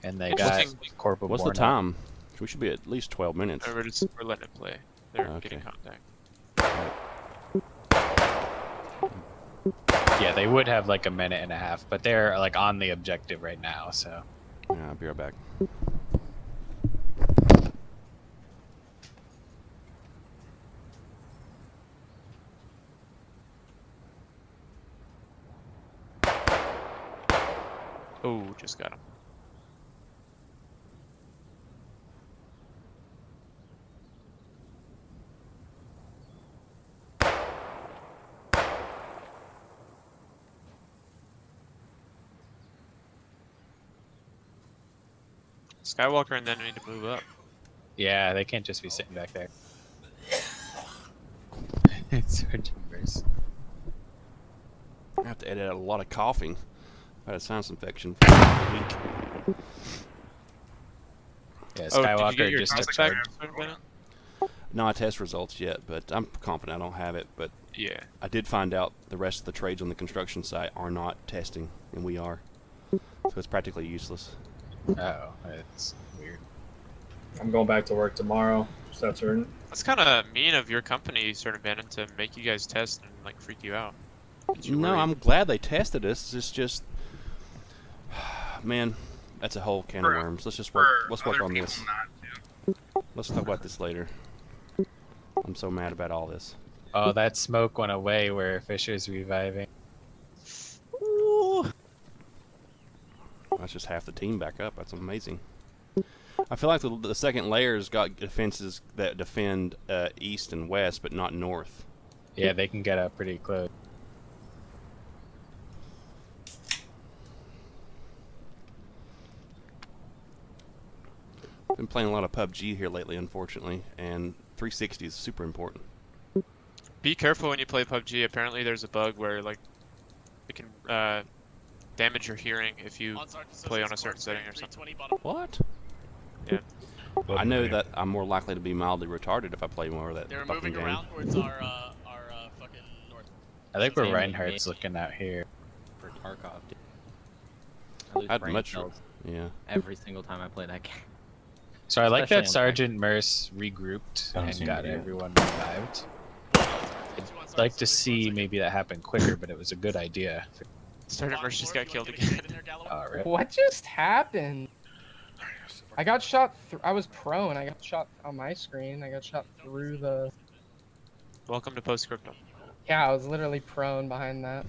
Speaker 1: And they
Speaker 4: What's
Speaker 1: got
Speaker 4: the-
Speaker 1: Corporal.
Speaker 2: What's the
Speaker 1: Born up.
Speaker 2: time? We should be at least 12 minutes.
Speaker 4: We're letting it play. They're
Speaker 2: Okay.
Speaker 4: getting contact.
Speaker 1: Yeah, they would have like a minute and a half, but they're like on the objective right now, so.
Speaker 2: Yeah, I'll be right back.
Speaker 4: Oh, just got him. Skywalker and then need to move up.
Speaker 1: Yeah, they can't just be sitting back there. Sergeant Burst.
Speaker 2: I have to edit out a lot of coughing. I had a sinus infection for a week.
Speaker 1: Yeah,
Speaker 4: Oh, did you
Speaker 1: Skywalker
Speaker 4: get your
Speaker 1: just
Speaker 4: test
Speaker 1: took
Speaker 4: back?
Speaker 1: charge.
Speaker 2: No test results yet, but I'm confident I don't have it. But
Speaker 4: Yeah.
Speaker 2: I did find out the rest of the trades on the construction site are not testing, and we are. So it's practically useless.
Speaker 1: Oh, that's weird.
Speaker 11: I'm going back to work tomorrow. So that's certain.
Speaker 4: That's kind of mean of your company, Sergeant Bannon, to make you guys test and like freak you out. Get you
Speaker 2: No,
Speaker 4: worried.
Speaker 2: I'm glad they tested us. It's just, man, that's a whole can of worms. Let's just work. Let's work on this. Let's talk about this later. I'm so mad about all this.
Speaker 1: Oh, that smoke went away where Fisher's reviving.
Speaker 4: Ooh.
Speaker 2: That's just half the team back up. That's amazing. I feel like the second layer's got defenses that defend east and west, but not north.
Speaker 1: Yeah, they can get up pretty close.
Speaker 2: Been playing a lot of PUBG here lately, unfortunately, and 360 is super important.
Speaker 4: Be careful when you play PUBG. Apparently, there's a bug where like it can damage your hearing if you play on a certain setting or something.
Speaker 2: What?
Speaker 4: Yeah.
Speaker 2: I know that I'm more likely to be mildly retarded if I play more of that
Speaker 8: They're
Speaker 2: fucking
Speaker 8: moving
Speaker 2: game.
Speaker 8: around towards our fucking north.
Speaker 1: I think where
Speaker 8: Same
Speaker 1: Reinhardt's looking out here.
Speaker 8: For Tarkov, dude. I lose
Speaker 2: I'd
Speaker 8: brain
Speaker 2: much,
Speaker 8: cells
Speaker 2: yeah.
Speaker 8: every single time I play that game.
Speaker 1: So I like
Speaker 8: Especially
Speaker 1: that
Speaker 8: on
Speaker 1: Sergeant Merce regrouped and
Speaker 13: Sounds
Speaker 1: got
Speaker 13: good.
Speaker 1: everyone revived. I'd like to see maybe that happen quicker, but it was a good idea.
Speaker 4: Sergeant Merce just got killed again.
Speaker 1: Alright.
Speaker 3: What just happened? I got shot. I was prone. I got shot on my screen. I got shot through the.
Speaker 4: Welcome to Postscriptum.
Speaker 3: Yeah, I was literally prone behind that.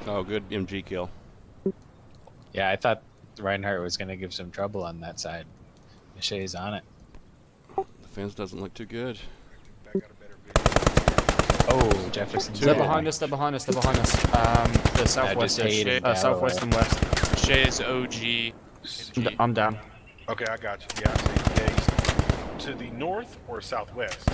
Speaker 2: Oh, good MG kill.
Speaker 1: Yeah, I thought Reinhardt was going to give some trouble on that side. Michelle's on it.
Speaker 2: The fence doesn't look too good.
Speaker 1: Oh, Jefferson's
Speaker 8: They're
Speaker 1: dead.
Speaker 8: behind us. They're behind us. They're behind us. The southwest.
Speaker 1: hated
Speaker 8: Southwest and west.
Speaker 4: Shay's OG. MG.
Speaker 8: I'm down.
Speaker 6: Okay, I got you. Yeah, I see. Yeah, he's to the north or southwest?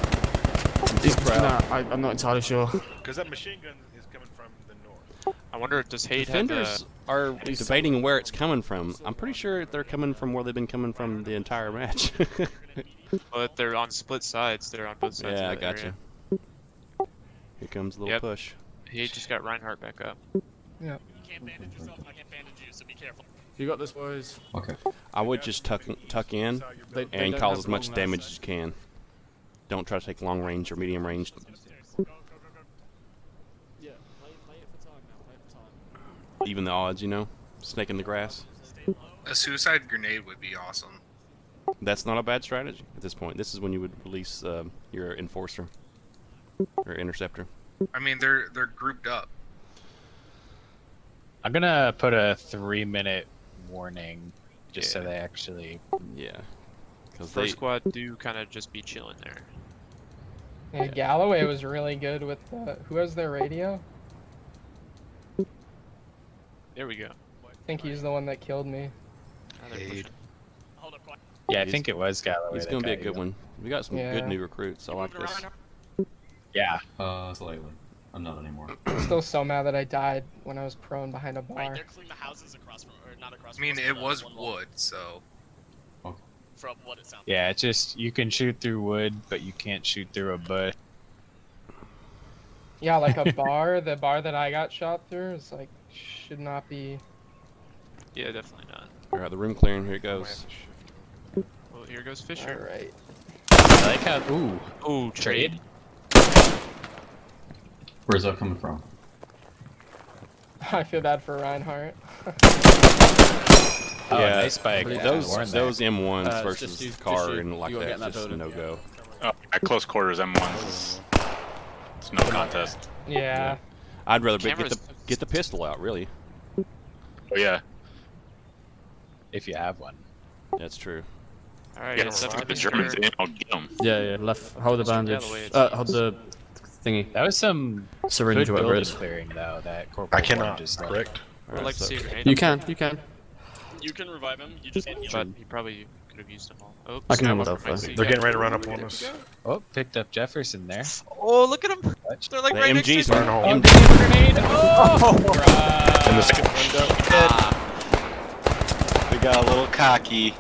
Speaker 8: I'm not entirely sure.
Speaker 6: Because that machine gun is coming from the north.
Speaker 4: I wonder, does Hade have
Speaker 2: Defenders are debating where it's coming from. I'm pretty sure they're coming from where they've been coming from the entire match.
Speaker 4: well, they're on split sides. They're on both sides.
Speaker 2: Yeah, I
Speaker 4: of that
Speaker 2: got
Speaker 4: area.
Speaker 2: you. Here comes the little push.
Speaker 4: He just got Reinhardt back up.
Speaker 3: Yeah.
Speaker 8: You can't bandage yourself. I can't bandage you, so be careful. You got this, boys.
Speaker 10: Okay.
Speaker 2: I would just tuck in
Speaker 8: They
Speaker 2: and
Speaker 8: don't
Speaker 2: cause
Speaker 8: have
Speaker 2: as much
Speaker 8: long
Speaker 2: damage
Speaker 8: mass.
Speaker 2: as you can. Don't try to take long range or medium range.
Speaker 8: Yeah, play it for time now. Play it for time.
Speaker 2: Even the odds, you know? Snake in the grass.
Speaker 7: A suicide grenade would be awesome.
Speaker 2: That's not a bad strategy at this point. This is when you would release your enforcer or interceptor.
Speaker 7: I mean, they're grouped up.
Speaker 1: I'm going to put a 3-minute warning just so
Speaker 2: Yeah.
Speaker 1: they actually...
Speaker 2: Yeah. Because
Speaker 4: First squad do kind of just be chilling there.
Speaker 3: Yeah, Galloway was really good with who has their radio?
Speaker 4: There we go.
Speaker 3: I think he's the one that killed me.
Speaker 4: Now they're pushing.
Speaker 1: Yeah, I think it was Galloway.
Speaker 2: He's
Speaker 1: that
Speaker 2: gonna be a
Speaker 1: got
Speaker 2: good
Speaker 1: you.
Speaker 2: one. We got some good new recruits. I like this.
Speaker 1: Yeah.
Speaker 13: Slightly. I'm not anymore.
Speaker 3: I'm still so mad that I died when I was prone behind a bar.
Speaker 14: Right, they're clearing the houses across from, or not across.
Speaker 7: I mean,
Speaker 14: from
Speaker 7: it
Speaker 14: us,
Speaker 7: was
Speaker 14: one wall.
Speaker 7: wood, so.
Speaker 14: From what it sounds.
Speaker 1: Yeah, it's just you can shoot through wood, but you can't shoot through a bush.
Speaker 3: Yeah, like a bar. The bar that I got shot through is like should not be.
Speaker 4: Yeah, definitely not.
Speaker 2: All right, the room clearing. Here it goes.
Speaker 4: Well, here goes Fisher.
Speaker 3: All right.
Speaker 1: I like how. Ooh,
Speaker 4: trade.
Speaker 13: Where's that coming from?
Speaker 3: I feel bad for Reinhardt.
Speaker 1: Oh,
Speaker 2: yeah,
Speaker 1: nice spike.
Speaker 2: Those M1s
Speaker 8: it's
Speaker 2: versus
Speaker 8: just
Speaker 2: car
Speaker 8: you.
Speaker 2: and like
Speaker 8: You won't get in
Speaker 2: that,
Speaker 8: that
Speaker 2: just
Speaker 8: building.
Speaker 2: no go.
Speaker 9: Oh, at close quarters, M1s. It's no contest.
Speaker 3: Yeah.
Speaker 2: I'd rather
Speaker 4: Cameras-
Speaker 2: get the pistol out, really.
Speaker 9: Oh yeah.
Speaker 1: If you have one.
Speaker 2: That's true.
Speaker 4: All right,
Speaker 9: Yeah,
Speaker 4: it's up to
Speaker 9: the
Speaker 4: Mr.
Speaker 9: Germans in, I'll get them.
Speaker 8: Yeah, left. Hold the
Speaker 4: Mr.
Speaker 8: bandage.
Speaker 4: Galloway, it
Speaker 8: Hold
Speaker 4: seems.
Speaker 8: the thingy.
Speaker 1: That was some
Speaker 8: Syringe,
Speaker 1: good
Speaker 8: whatever it
Speaker 1: building
Speaker 8: is.
Speaker 1: clearing, though. That corporal
Speaker 15: I
Speaker 1: one
Speaker 15: cannot,
Speaker 1: just
Speaker 15: correct?
Speaker 4: I'd like to see a grenade.
Speaker 8: You
Speaker 4: up
Speaker 8: can.
Speaker 4: there.
Speaker 8: You can.
Speaker 14: You can revive him. You just can't heal
Speaker 4: But
Speaker 14: him.
Speaker 4: he probably could have used them all. Oh,
Speaker 8: I can
Speaker 4: Skylar
Speaker 8: handle
Speaker 4: from
Speaker 8: that, though.
Speaker 4: IC.
Speaker 15: They're getting ready to run up on us.
Speaker 1: Oh, picked up Jefferson there.
Speaker 4: Oh, look at them! They're like
Speaker 2: The
Speaker 4: right next to
Speaker 2: MGs
Speaker 4: each
Speaker 2: are
Speaker 4: other.
Speaker 15: Burn hole.
Speaker 1: Grenade! Oh!
Speaker 15: In the second window.
Speaker 9: We got a little cocky.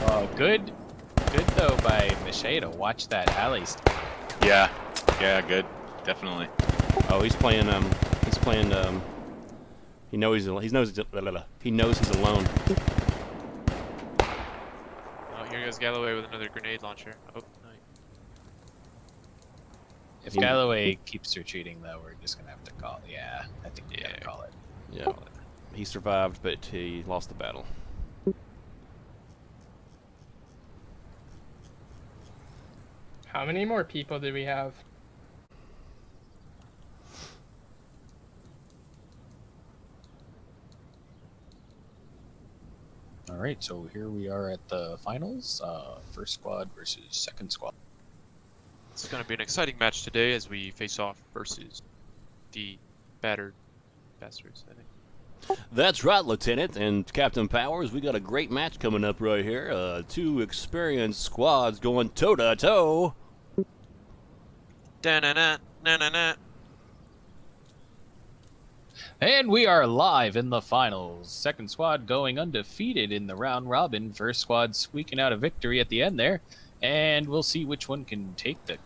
Speaker 1: Oh, good though by Miche to watch that alley.
Speaker 9: Yeah. Yeah, good. Definitely.
Speaker 2: Oh, he's playing. He knows he's alone.
Speaker 4: Oh, here goes Galloway with another grenade launcher. Oh, nice.
Speaker 1: If Galloway keeps retreating, though, we're just gonna have to call. Yeah, I think we gotta call it.
Speaker 2: Yeah. He survived, but he lost the battle.
Speaker 3: How many more people do we have?
Speaker 1: All right, so here we are at the finals. First squad versus second squad.
Speaker 4: It's going to be an exciting match today as we face off versus the battered bastards, I think.
Speaker 2: That's right, Lieutenant and Captain Powers. We got a great match coming up right here. Two experienced squads going toe to toe.
Speaker 4: Da-na-na, na-na-na.
Speaker 1: And we are live in the finals. Second squad going undefeated in the round robin. First squad squeaking out a victory at the end there. And we'll see which one can take the...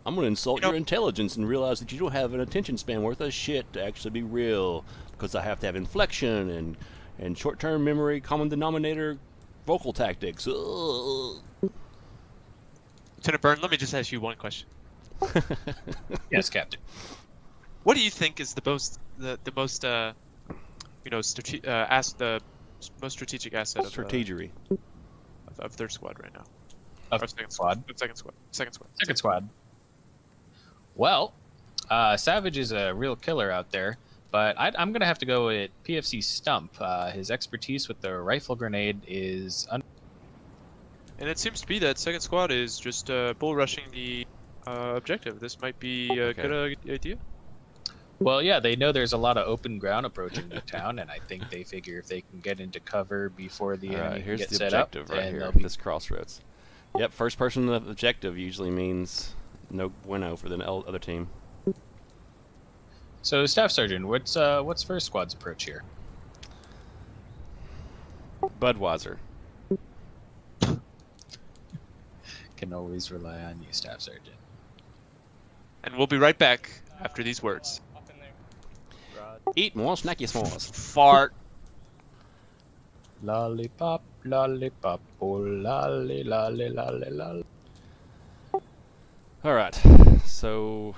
Speaker 2: I'm going to insult your intelligence and realize that you don't have an attention span worth of shit to actually be real. Because I have to have inflection and short-term memory, common denominator, vocal tactics. Ugh.
Speaker 4: Lieutenant Byrne, let me just ask you one question.
Speaker 1: Yes, Captain.
Speaker 4: What do you think is the most the most strategic asset
Speaker 2: Strategery.
Speaker 4: of their squad right now?
Speaker 1: Of
Speaker 4: Or second
Speaker 1: squad?
Speaker 4: Second squad.
Speaker 1: Second squad. Well, Savage is a real killer out there, but I'm going to have to go with PFC Stump. His expertise with the rifle grenade is...
Speaker 4: And it seems to be that second squad is just bull rushing the objective. This might be a good idea.
Speaker 1: Well, yeah, they know there's a lot of open ground approaching the town, and I think they figure if they can get into cover before the enemy
Speaker 2: Here's
Speaker 1: gets
Speaker 2: the
Speaker 1: set up,
Speaker 2: objective right
Speaker 1: then
Speaker 2: here,
Speaker 1: they'll be...
Speaker 2: this crossroads. Yep, first person to the objective usually means no bueno for the other team.
Speaker 1: So, Staff Sergeant, what's first squad's approach here?
Speaker 2: Budweiser.
Speaker 1: Can always rely on you, Staff Sergeant.
Speaker 4: And we'll be right back after these words.
Speaker 2: Eat more snacky s'mores.
Speaker 4: Fart.
Speaker 1: Lollipop, lollipop, oh lolly, lolly, lolly, lolly.
Speaker 2: Alright, so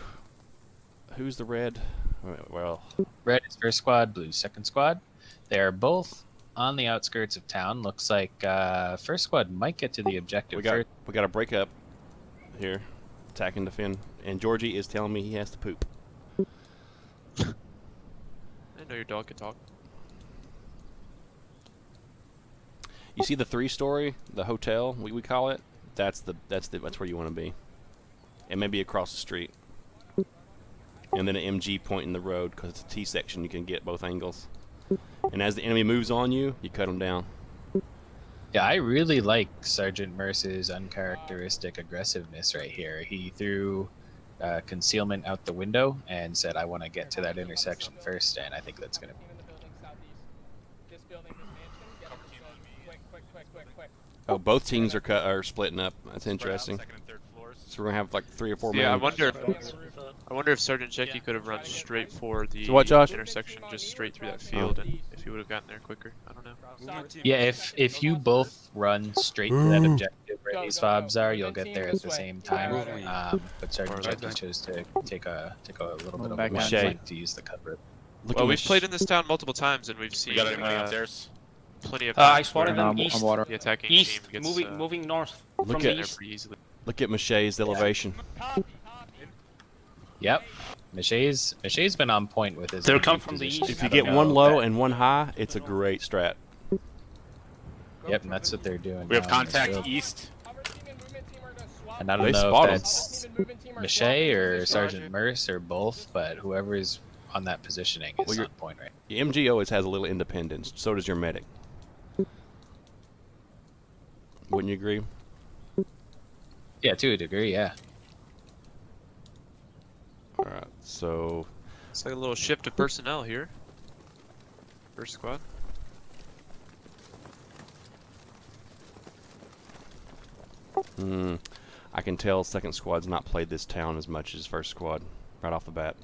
Speaker 2: who's the red? Well,
Speaker 1: red is first squad, blue second squad. They are both on the outskirts of town. Looks like first squad might get to the objective
Speaker 2: we got to break up here, attack and defend. And Georgie is telling me he has to poop.
Speaker 4: I know your dog can talk.
Speaker 2: You see the 3-story, the hotel we call it. That's where you want to be. and maybe across the street. And then an MG pointing the road, because it's a T section, you can get both angles. And as the enemy moves on you, you cut them down.
Speaker 1: Yeah, I really like Sergeant Mercer's uncharacteristic aggressiveness right here. He threw concealment out the window and said, I want to get to that intersection first, and I think that's going to be...
Speaker 2: Oh, both teams are splitting up. That's interesting. So we're gonna have like 3 or 4 men.
Speaker 4: Yeah, I wonder if Sergeant Checky could have run straight for the
Speaker 2: So what, Josh?
Speaker 4: intersection, just straight through that field, and if he would have gotten there quicker. I don't know.
Speaker 1: Yeah, if you both run straight to that objective where these fobs are, you'll get there at the same time. But Sergeant Checky chose to take a little bit of a flank to use the cover.
Speaker 4: Well, we've played in this town multiple times, and we've seen plenty of
Speaker 16: I
Speaker 4: times
Speaker 16: spotted
Speaker 4: where
Speaker 16: them east.
Speaker 4: the attacking
Speaker 16: East,
Speaker 4: team gets
Speaker 16: moving north.
Speaker 2: Look
Speaker 16: from
Speaker 2: at
Speaker 16: the east.
Speaker 4: pretty easily.
Speaker 2: Look at Maché's elevation.
Speaker 1: Yep. Maché's been on point with his...
Speaker 16: They'll come from the east.
Speaker 2: If you get one low and one high, it's a great strat.
Speaker 1: Yep, and that's what they're doing.
Speaker 9: We have
Speaker 1: now in this
Speaker 9: contact
Speaker 1: build.
Speaker 9: east.
Speaker 1: And I don't know if that's Maché or Sergeant Merce or both, but whoever's on that positioning is on point right.
Speaker 2: The MG always has a little independence. So does your medic. Wouldn't you agree?
Speaker 1: Yeah, to a degree, yeah.
Speaker 2: Alright, so...
Speaker 4: It's like a little shift of personnel here. First squad.
Speaker 2: I can tell second squad's not played this town as much as first squad, right off the bat.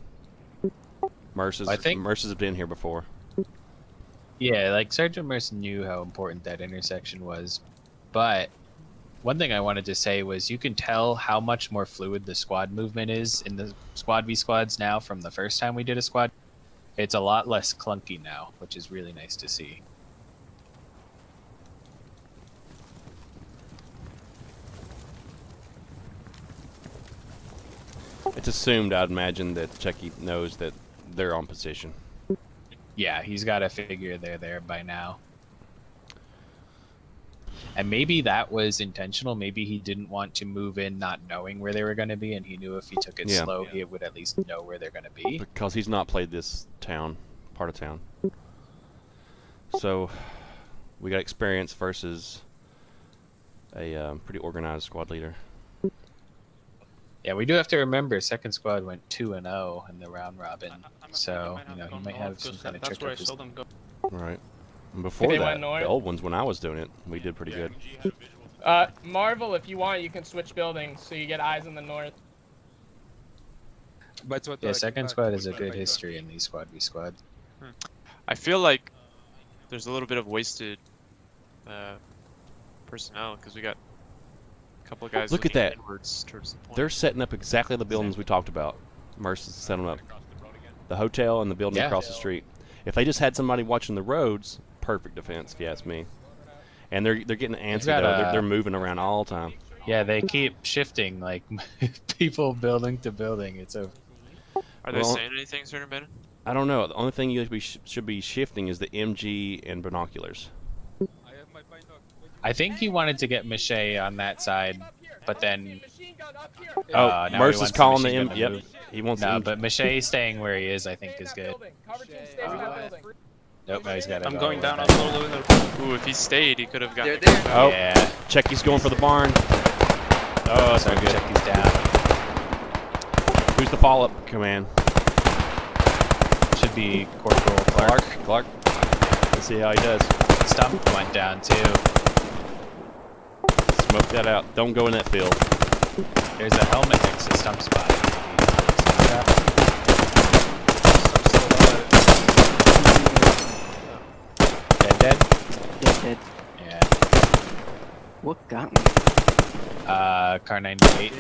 Speaker 2: Merce's been here before.
Speaker 1: Yeah, like Sergeant Merce knew how important that intersection was, but one thing I wanted to say was you can tell how much more fluid the squad movement is in the squad v squads now from the first time we did a squad. It's a lot less clunky now, which is really nice to see.
Speaker 2: It's assumed, I'd imagine, that Checky knows that they're on position.
Speaker 1: Yeah, he's got to figure they're there by now. And maybe that was intentional. Maybe he didn't want to move in not knowing where they were going to be, and he knew if he took it slow, he would at least know where they're going to be.
Speaker 2: Because he's not played this town, part of town. So, we got experience versus a pretty organized squad leader.
Speaker 1: Yeah, we do have to remember second squad went 2-0 in the round robin, so you know he might have some kind of trick up his...
Speaker 2: Right. And before that, the old ones when I was doing it, we did pretty good.
Speaker 3: Marvel, if you want, you can switch buildings so you get eyes in the north.
Speaker 1: Yeah, second squad has a good history in these squad v squads.
Speaker 4: I feel like there's a little bit of wasted personnel because we got a couple of guys.
Speaker 2: Look at that.
Speaker 4: Towards the point.
Speaker 2: They're setting up exactly the buildings we talked about. Merce is setting them up. The hotel and the building across the street. If they just had somebody watching the roads, perfect defense, if you ask me. And they're getting antsy though. They're moving around all the time.
Speaker 1: Yeah, they keep shifting like people building to building. It's over.
Speaker 4: Are they saying anything, Sergeant Bennett?
Speaker 2: I don't know. The only thing you should be shifting is the MG and binoculars.
Speaker 1: I think he wanted to get Maché on that side, but then...
Speaker 2: Oh, Merce is calling the M... Yep, he wants
Speaker 1: no, but Maché staying where he is, I think, is good. Nope, now he's got to
Speaker 16: I'm going down on the little window.
Speaker 4: Ooh, if he stayed, he could have gotten...
Speaker 2: Oh,
Speaker 1: yeah.
Speaker 2: Checky's going for the barn.
Speaker 1: Oh, sorry, Checky's down.
Speaker 2: Who's the follow-up command?
Speaker 1: Should be Corporal Clark.
Speaker 2: Clark. Let's see how he does.
Speaker 1: Stump went down, too.
Speaker 2: Smoke that out. Don't go in that field.
Speaker 1: There's a helmet next to Stump spot. Dead?
Speaker 17: Dead.
Speaker 1: Yeah.
Speaker 17: What got me?
Speaker 1: Car 98.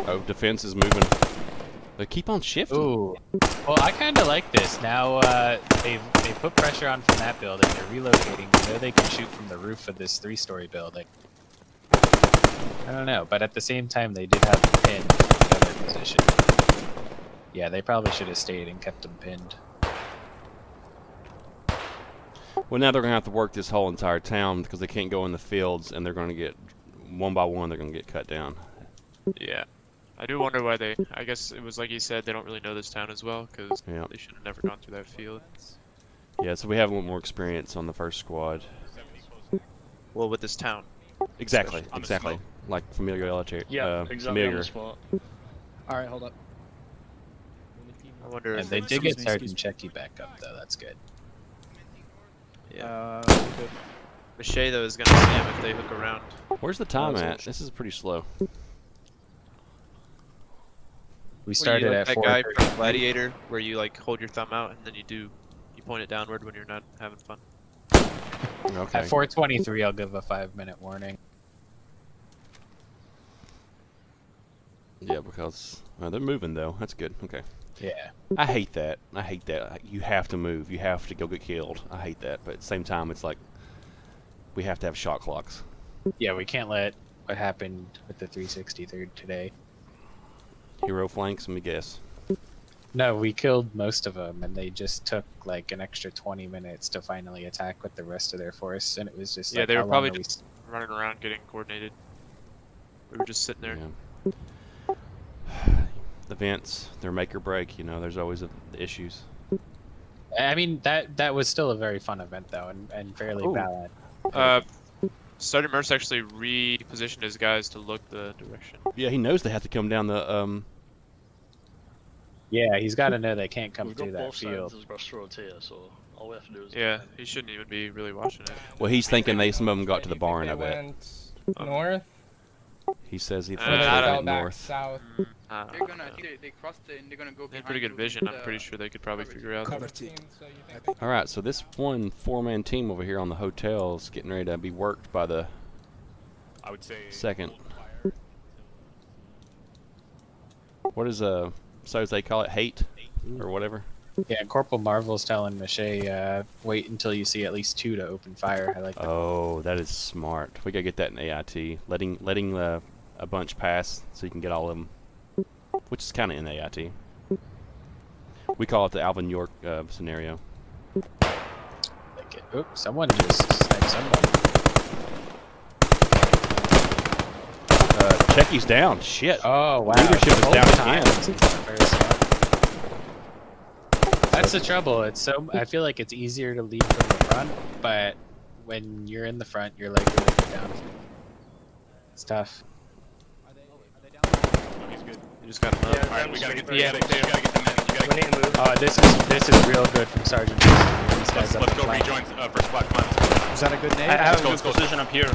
Speaker 2: Oh, defense is moving. They keep on shifting.
Speaker 1: Ooh. Well, I kind of like this. Now they put pressure on from that building. They're relocating. They know they can shoot from the roof of this 3-story building. I don't know, but at the same time, they did have them pinned in the other position. Yeah, they probably should have stayed and kept them pinned.
Speaker 2: Well, now they're gonna have to work this whole entire town because they can't go in the fields, and they're gonna get one by one. They're gonna get cut down.
Speaker 4: Yeah. I do wonder why they. I guess it was like you said, they don't really know this town as well because
Speaker 2: Yeah.
Speaker 4: they should have never gone through that field.
Speaker 2: Yeah, so we have a little more experience on the first squad.
Speaker 4: Well, with this town.
Speaker 2: Exactly,
Speaker 5: On the
Speaker 2: exactly.
Speaker 5: smoke.
Speaker 2: Like familiarity.
Speaker 16: Yeah, exactly on
Speaker 2: familiar.
Speaker 16: the spot.
Speaker 8: Alright, hold up.
Speaker 4: I wonder
Speaker 1: And
Speaker 4: if
Speaker 1: they did get
Speaker 8: Excuse me,
Speaker 1: Sergeant
Speaker 8: excuse
Speaker 1: Checky back up though. That's good.
Speaker 4: Yeah.
Speaker 8: Good.
Speaker 4: Mache though is gonna see him if they hook around.
Speaker 2: Where's the time
Speaker 8: that's
Speaker 2: at?
Speaker 8: awesome.
Speaker 2: This is pretty slow.
Speaker 1: We started at
Speaker 4: that
Speaker 1: 4:30.
Speaker 4: guy from Gladiator, where you like hold your thumb out and then you point it downward when you're not having fun.
Speaker 2: Okay.
Speaker 1: At 4:23, I'll give a 5-minute warning.
Speaker 2: Yeah, because they're moving though. That's good. Okay.
Speaker 1: Yeah.
Speaker 2: I hate that. I hate that. You have to move. You have to go get killed. I hate that. But at the same time, it's like we have to have shot clocks.
Speaker 1: Yeah, we can't let what happened with the 363rd today.
Speaker 2: Hero flanks, let me guess.
Speaker 1: No, we killed most of them, and they just took like an extra 20 minutes to finally attack with the rest of their force, and it was just
Speaker 4: Yeah,
Speaker 1: like,
Speaker 4: they
Speaker 1: how
Speaker 4: were
Speaker 1: long
Speaker 4: probably
Speaker 1: are we
Speaker 4: just running around getting coordinated. We were just sitting there.
Speaker 2: Yeah. Events, they're make or break. You know, there's always issues.
Speaker 1: I mean, that was still a very fun event though, and fairly
Speaker 2: Ooh.
Speaker 1: balanced.
Speaker 4: Sergeant Merce actually repositioned his guys to look the direction.
Speaker 2: Yeah, he knows they have to come down the
Speaker 1: Yeah, he's got to know they can't come
Speaker 16: We've
Speaker 1: through
Speaker 16: got
Speaker 1: that
Speaker 16: both
Speaker 1: field.
Speaker 16: sides as brushstrokes here, so all we have to do is.
Speaker 4: Yeah, he shouldn't even be really watching it.
Speaker 2: Well, he's thinking some of them got to the
Speaker 3: You think
Speaker 2: barn.
Speaker 3: they
Speaker 2: I bet.
Speaker 3: went north.
Speaker 2: He says he
Speaker 4: Uh,
Speaker 2: thinks
Speaker 3: Or
Speaker 2: they
Speaker 3: they
Speaker 4: I
Speaker 3: fell
Speaker 2: went
Speaker 3: back
Speaker 2: north.
Speaker 3: south.
Speaker 12: They're gonna, I think they crossed it and they're gonna go
Speaker 4: They had
Speaker 12: behind.
Speaker 4: pretty good
Speaker 12: you
Speaker 4: vision.
Speaker 12: with
Speaker 4: I'm
Speaker 12: the-
Speaker 4: pretty sure they could probably figure out.
Speaker 3: So you think
Speaker 2: All right, so this one 4-man team over here on the hotel is getting ready to be worked by the
Speaker 9: I would say
Speaker 2: second. What is so they call it hate or whatever?
Speaker 1: Yeah, Corporal Marvel's telling Mache, wait until you see at least 2 to open fire. I like that.
Speaker 2: Oh, that is smart. We gotta get that in AIT. Letting a bunch pass so you can get all of them, which is kind of in AIT. We call it the Alvin York scenario.
Speaker 1: Like it. Oops, someone just sniped somebody.
Speaker 2: Checky's down. Shit.
Speaker 1: Oh wow.
Speaker 2: Leadership is
Speaker 1: Both
Speaker 2: down
Speaker 1: times
Speaker 2: again.
Speaker 1: it's the first one. That's the trouble. It's so I feel like it's easier to lead from the front, but when you're in the front, you're like really down. It's tough.
Speaker 9: he's good.
Speaker 4: You just got him up.
Speaker 9: Alright, we gotta get the
Speaker 1: Yeah.
Speaker 9: medics. You gotta get the medics. You gotta
Speaker 12: We need to move.
Speaker 1: Oh, this is real good from Sergeant. These guys up
Speaker 9: let's
Speaker 1: the
Speaker 9: go
Speaker 1: flank.
Speaker 9: rejoin first squad. Come on.
Speaker 8: Was that a good name?
Speaker 16: I have
Speaker 9: Let's
Speaker 16: a
Speaker 9: go,
Speaker 16: good
Speaker 9: let's go.
Speaker 16: position up here.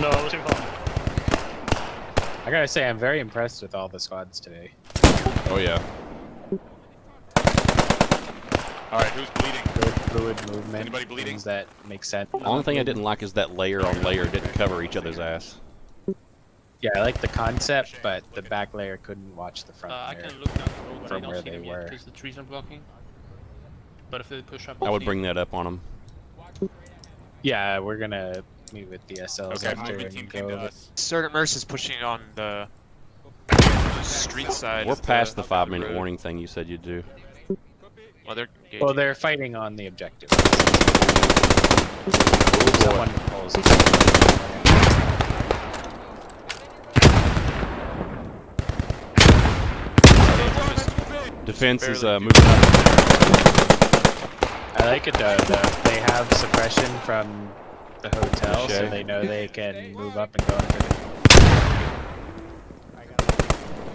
Speaker 16: No, I was in front.
Speaker 1: I gotta say, I'm very impressed with all the squads today.
Speaker 2: Oh yeah.
Speaker 9: Alright, who's bleeding?
Speaker 1: Good fluid movement.
Speaker 9: Anybody bleeding?
Speaker 1: Things that make sense.
Speaker 2: The only thing I didn't like is that layer on layer didn't cover each other's ass.
Speaker 1: Yeah, I like the concept, but the back layer couldn't watch the front
Speaker 16: I
Speaker 1: layer
Speaker 16: can look down the road, but I
Speaker 1: from
Speaker 16: don't
Speaker 1: where
Speaker 16: see
Speaker 1: they
Speaker 16: them yet
Speaker 1: were.
Speaker 16: because the trees are blocking. But if they push up,
Speaker 2: I
Speaker 16: I'll
Speaker 2: would
Speaker 16: see
Speaker 2: bring
Speaker 16: them.
Speaker 2: that up on them.
Speaker 1: Yeah, we're gonna meet with the SLs
Speaker 9: Okay,
Speaker 1: after
Speaker 9: movement
Speaker 1: and
Speaker 9: team
Speaker 1: go
Speaker 9: came to
Speaker 1: over.
Speaker 9: us.
Speaker 4: Sergeant Merce is pushing on the street side.
Speaker 2: We're
Speaker 4: of
Speaker 2: past the
Speaker 4: of
Speaker 2: 5-minute
Speaker 4: road.
Speaker 2: warning thing you said you'd do.
Speaker 4: Well, they're engaging.
Speaker 1: Well, they're fighting on the objective. Someone pulls.
Speaker 2: Defense is
Speaker 4: Barely.
Speaker 2: moving up.
Speaker 1: I like it though. They have suppression from the hotel, so
Speaker 2: Mache.
Speaker 1: they know they can move up and go into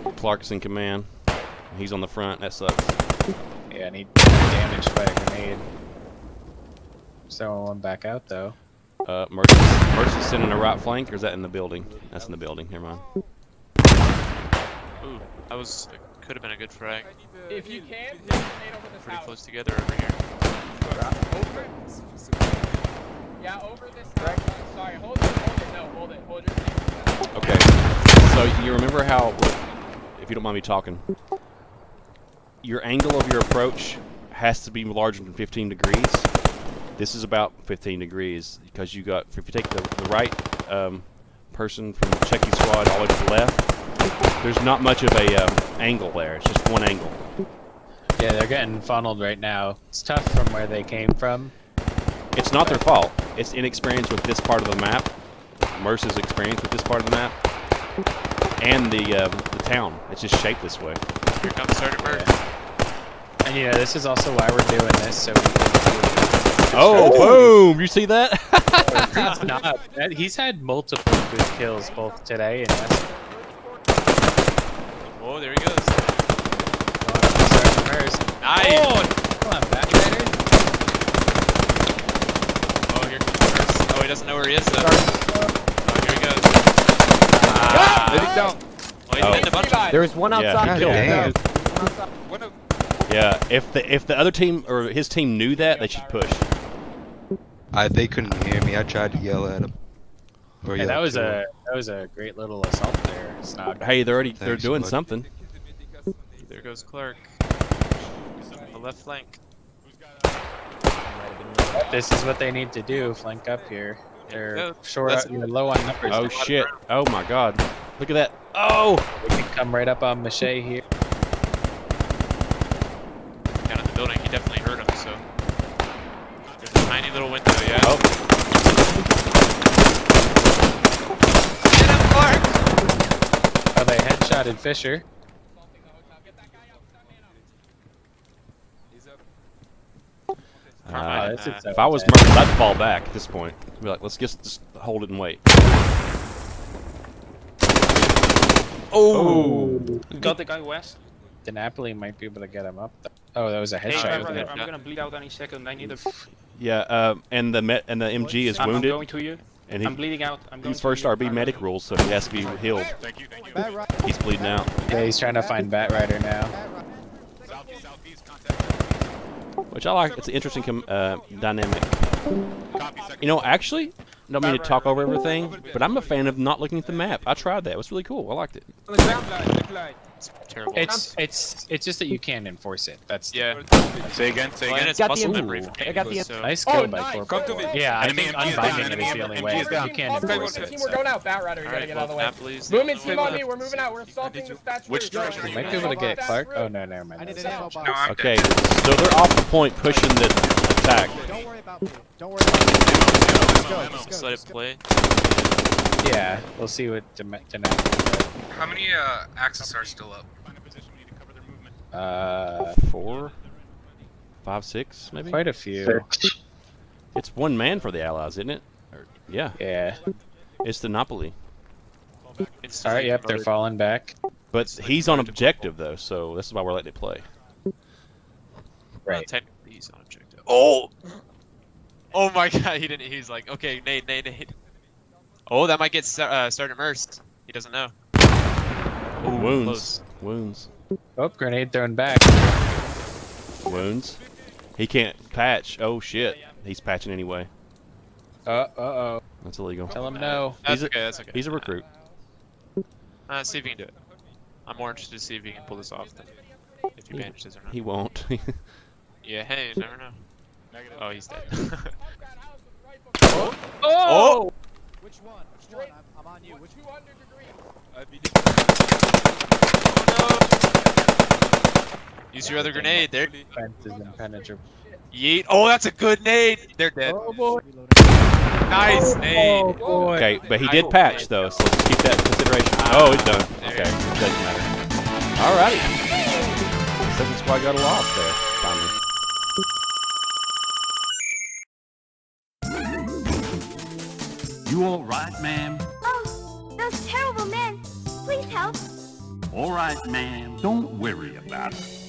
Speaker 1: the.
Speaker 2: Clark's in command. He's on the front. That sucks.
Speaker 1: Yeah, and he damaged by a grenade. So one back out though.
Speaker 2: Mercy's sending a right flank, or is that in the building? That's in the building. Never mind.
Speaker 4: Ooh, that was could have been a good frag.
Speaker 3: If you can, put a grenade over this
Speaker 4: Pretty
Speaker 3: house.
Speaker 4: close together over here.
Speaker 3: Over. Yeah, over this house. Sorry, hold it. No, hold it. Hold your thing.
Speaker 2: Okay. So you remember how, if you don't mind me talking, your angle of your approach has to be larger than 15 degrees. This is about 15 degrees because you got, if you take the right person from the Checky squad all the way to the left, there's not much of a angle there. It's just one angle.
Speaker 1: Yeah, they're getting funneled right now. It's tough from where they came from.
Speaker 2: It's not their fault. It's inexperience with this part of the map. Merce's experience with this part of the map. And the town. It's just shaped this way.
Speaker 4: Here comes Sergeant Merce.
Speaker 1: And you know, this is also why we're doing this, so we can
Speaker 2: Oh, boom! You see that?
Speaker 1: he's not. He's had multiple good kills both today and yesterday.
Speaker 4: Oh, there he goes.
Speaker 1: Nice.
Speaker 4: Oh,
Speaker 1: come on, Batrider.
Speaker 4: Oh, here comes Merce. Oh, he doesn't know where he is, though. Oh, here he goes.
Speaker 6: Down.
Speaker 4: Oh, he's been a bunch of
Speaker 8: There was one outside.
Speaker 2: Yeah.
Speaker 6: One of
Speaker 2: Yeah, if the other team or his team knew that, they should push.
Speaker 15: They couldn't hear me. I tried to yell at them.
Speaker 1: Hey, that was a great little assault there. Snog.
Speaker 2: Hey, they're doing something.
Speaker 4: There goes Clark. The left flank.
Speaker 1: This is what they need to do. Flank up here. They're
Speaker 4: Go.
Speaker 1: short.
Speaker 4: Let's-
Speaker 1: They're low on numbers.
Speaker 2: Oh shit! Oh my god! Look at that! Oh!
Speaker 1: They can come right up on Mache here.
Speaker 4: Down in the building, he definitely heard him, so. There's a tiny little window, yeah?
Speaker 2: Oh!
Speaker 4: Get him, Clark!
Speaker 1: Oh, they headshotted Fisher.
Speaker 2: If I was Merce, I'd fall back at this point. I'd be like, let's just hold it and wait.
Speaker 16: Oh! Got the guy west.
Speaker 1: The Napoli might be able to get him up. Oh, that was a
Speaker 16: Hey,
Speaker 1: headshot.
Speaker 16: brother,
Speaker 1: wasn't it?
Speaker 16: I'm gonna bleed out any second. I need a.
Speaker 2: Yeah, and the MG is
Speaker 16: I'm
Speaker 2: wounded.
Speaker 16: going to you.
Speaker 2: And
Speaker 16: I'm bleeding out. I'm going
Speaker 2: he's
Speaker 16: to
Speaker 2: first
Speaker 16: you.
Speaker 2: RB medic rules, so he has to be healed. He's bleeding out.
Speaker 1: Yeah, he's trying to find Batrider now.
Speaker 2: Which I like. It's an interesting dynamic. You know, actually, don't mean to talk over everything, but I'm a fan of not looking at the map. I tried that. It was really cool. I liked it.
Speaker 4: It's terrible.
Speaker 1: It's just that you can't enforce it. That's
Speaker 4: Yeah.
Speaker 9: Say again. Say
Speaker 4: Well,
Speaker 9: again.
Speaker 4: and it's muscle memory from
Speaker 8: I got the
Speaker 4: so.
Speaker 1: nice kill by
Speaker 6: nice.
Speaker 1: Corporal.
Speaker 6: Come to me.
Speaker 1: Yeah, I
Speaker 9: Enemy
Speaker 1: think
Speaker 9: MG is
Speaker 1: unbinding
Speaker 9: down.
Speaker 1: it is the only way.
Speaker 9: MG is down.
Speaker 1: You can't
Speaker 3: Okay,
Speaker 1: enforce
Speaker 3: team,
Speaker 1: it.
Speaker 3: we're going out. Batrider, you gotta
Speaker 4: Alright,
Speaker 3: get
Speaker 4: well,
Speaker 3: out of the way.
Speaker 4: Napoli's
Speaker 3: Movement
Speaker 4: the
Speaker 3: team
Speaker 4: only
Speaker 3: on
Speaker 4: way
Speaker 3: me. We're moving out. We're assaulting the statue.
Speaker 9: Which direction?
Speaker 1: You might be able to get Clark. Oh no, never mind.
Speaker 8: I need
Speaker 1: That's-
Speaker 8: an ammo
Speaker 7: No,
Speaker 8: box.
Speaker 7: I'm
Speaker 2: Okay,
Speaker 7: dead.
Speaker 2: so they're off the point pushing the attack.
Speaker 8: Don't worry about me. Don't worry about me. Let's go. Let's
Speaker 4: Just
Speaker 8: go.
Speaker 4: let it play.
Speaker 1: Yeah, we'll see what Napoli.
Speaker 7: How many axes are still up?
Speaker 2: 4, 5, 6, maybe.
Speaker 1: Quite a few.
Speaker 2: It's one man for the Allies, isn't it? Or, yeah,
Speaker 1: Yeah.
Speaker 2: it's the Napoli.
Speaker 4: It's
Speaker 1: All right. Yep, they're falling back.
Speaker 2: But he's on objective though, so this is why we're letting it play.
Speaker 1: Right.
Speaker 4: Technically, he's on objective. Oh! Oh my god, he didn't. He's like, okay, nade. Oh, that might get Sergeant Merce. He doesn't know. Ooh,
Speaker 2: Wounds.
Speaker 4: close.
Speaker 2: Wounds.
Speaker 1: Oh, grenade thrown back.
Speaker 2: Wounds. He can't patch. Oh shit. He's patching anyway.
Speaker 1: Uh-oh.
Speaker 2: That's illegal.
Speaker 1: Tell him no.
Speaker 4: That's okay, that's okay.
Speaker 2: He's a recruit.
Speaker 4: See if he can do it. I'm more interested to see if he can pull this off than if he manages or not.
Speaker 2: He won't.
Speaker 4: Yeah, hey, you never know. Oh, he's dead.
Speaker 1: Oh!
Speaker 8: Which one? Which one? I'm on you. Which
Speaker 3: 200 degrees.
Speaker 4: Use your other grenade. There.
Speaker 1: Fence is impenetrable.
Speaker 4: Yeet. Oh, that's a good nade. They're dead.
Speaker 1: Oh boy.
Speaker 4: Nice nade.
Speaker 1: Oh boy.
Speaker 2: Okay, but he did patch though, so let's keep that in consideration. Oh, he's done.
Speaker 4: There
Speaker 2: Okay,
Speaker 4: you go.
Speaker 2: doesn't matter. Alrighty. Second squad got a loss there, finally.
Speaker 18: You all right, ma'am?
Speaker 19: Oh, those terrible men. Please help.
Speaker 18: All right, ma'am. Don't worry about it.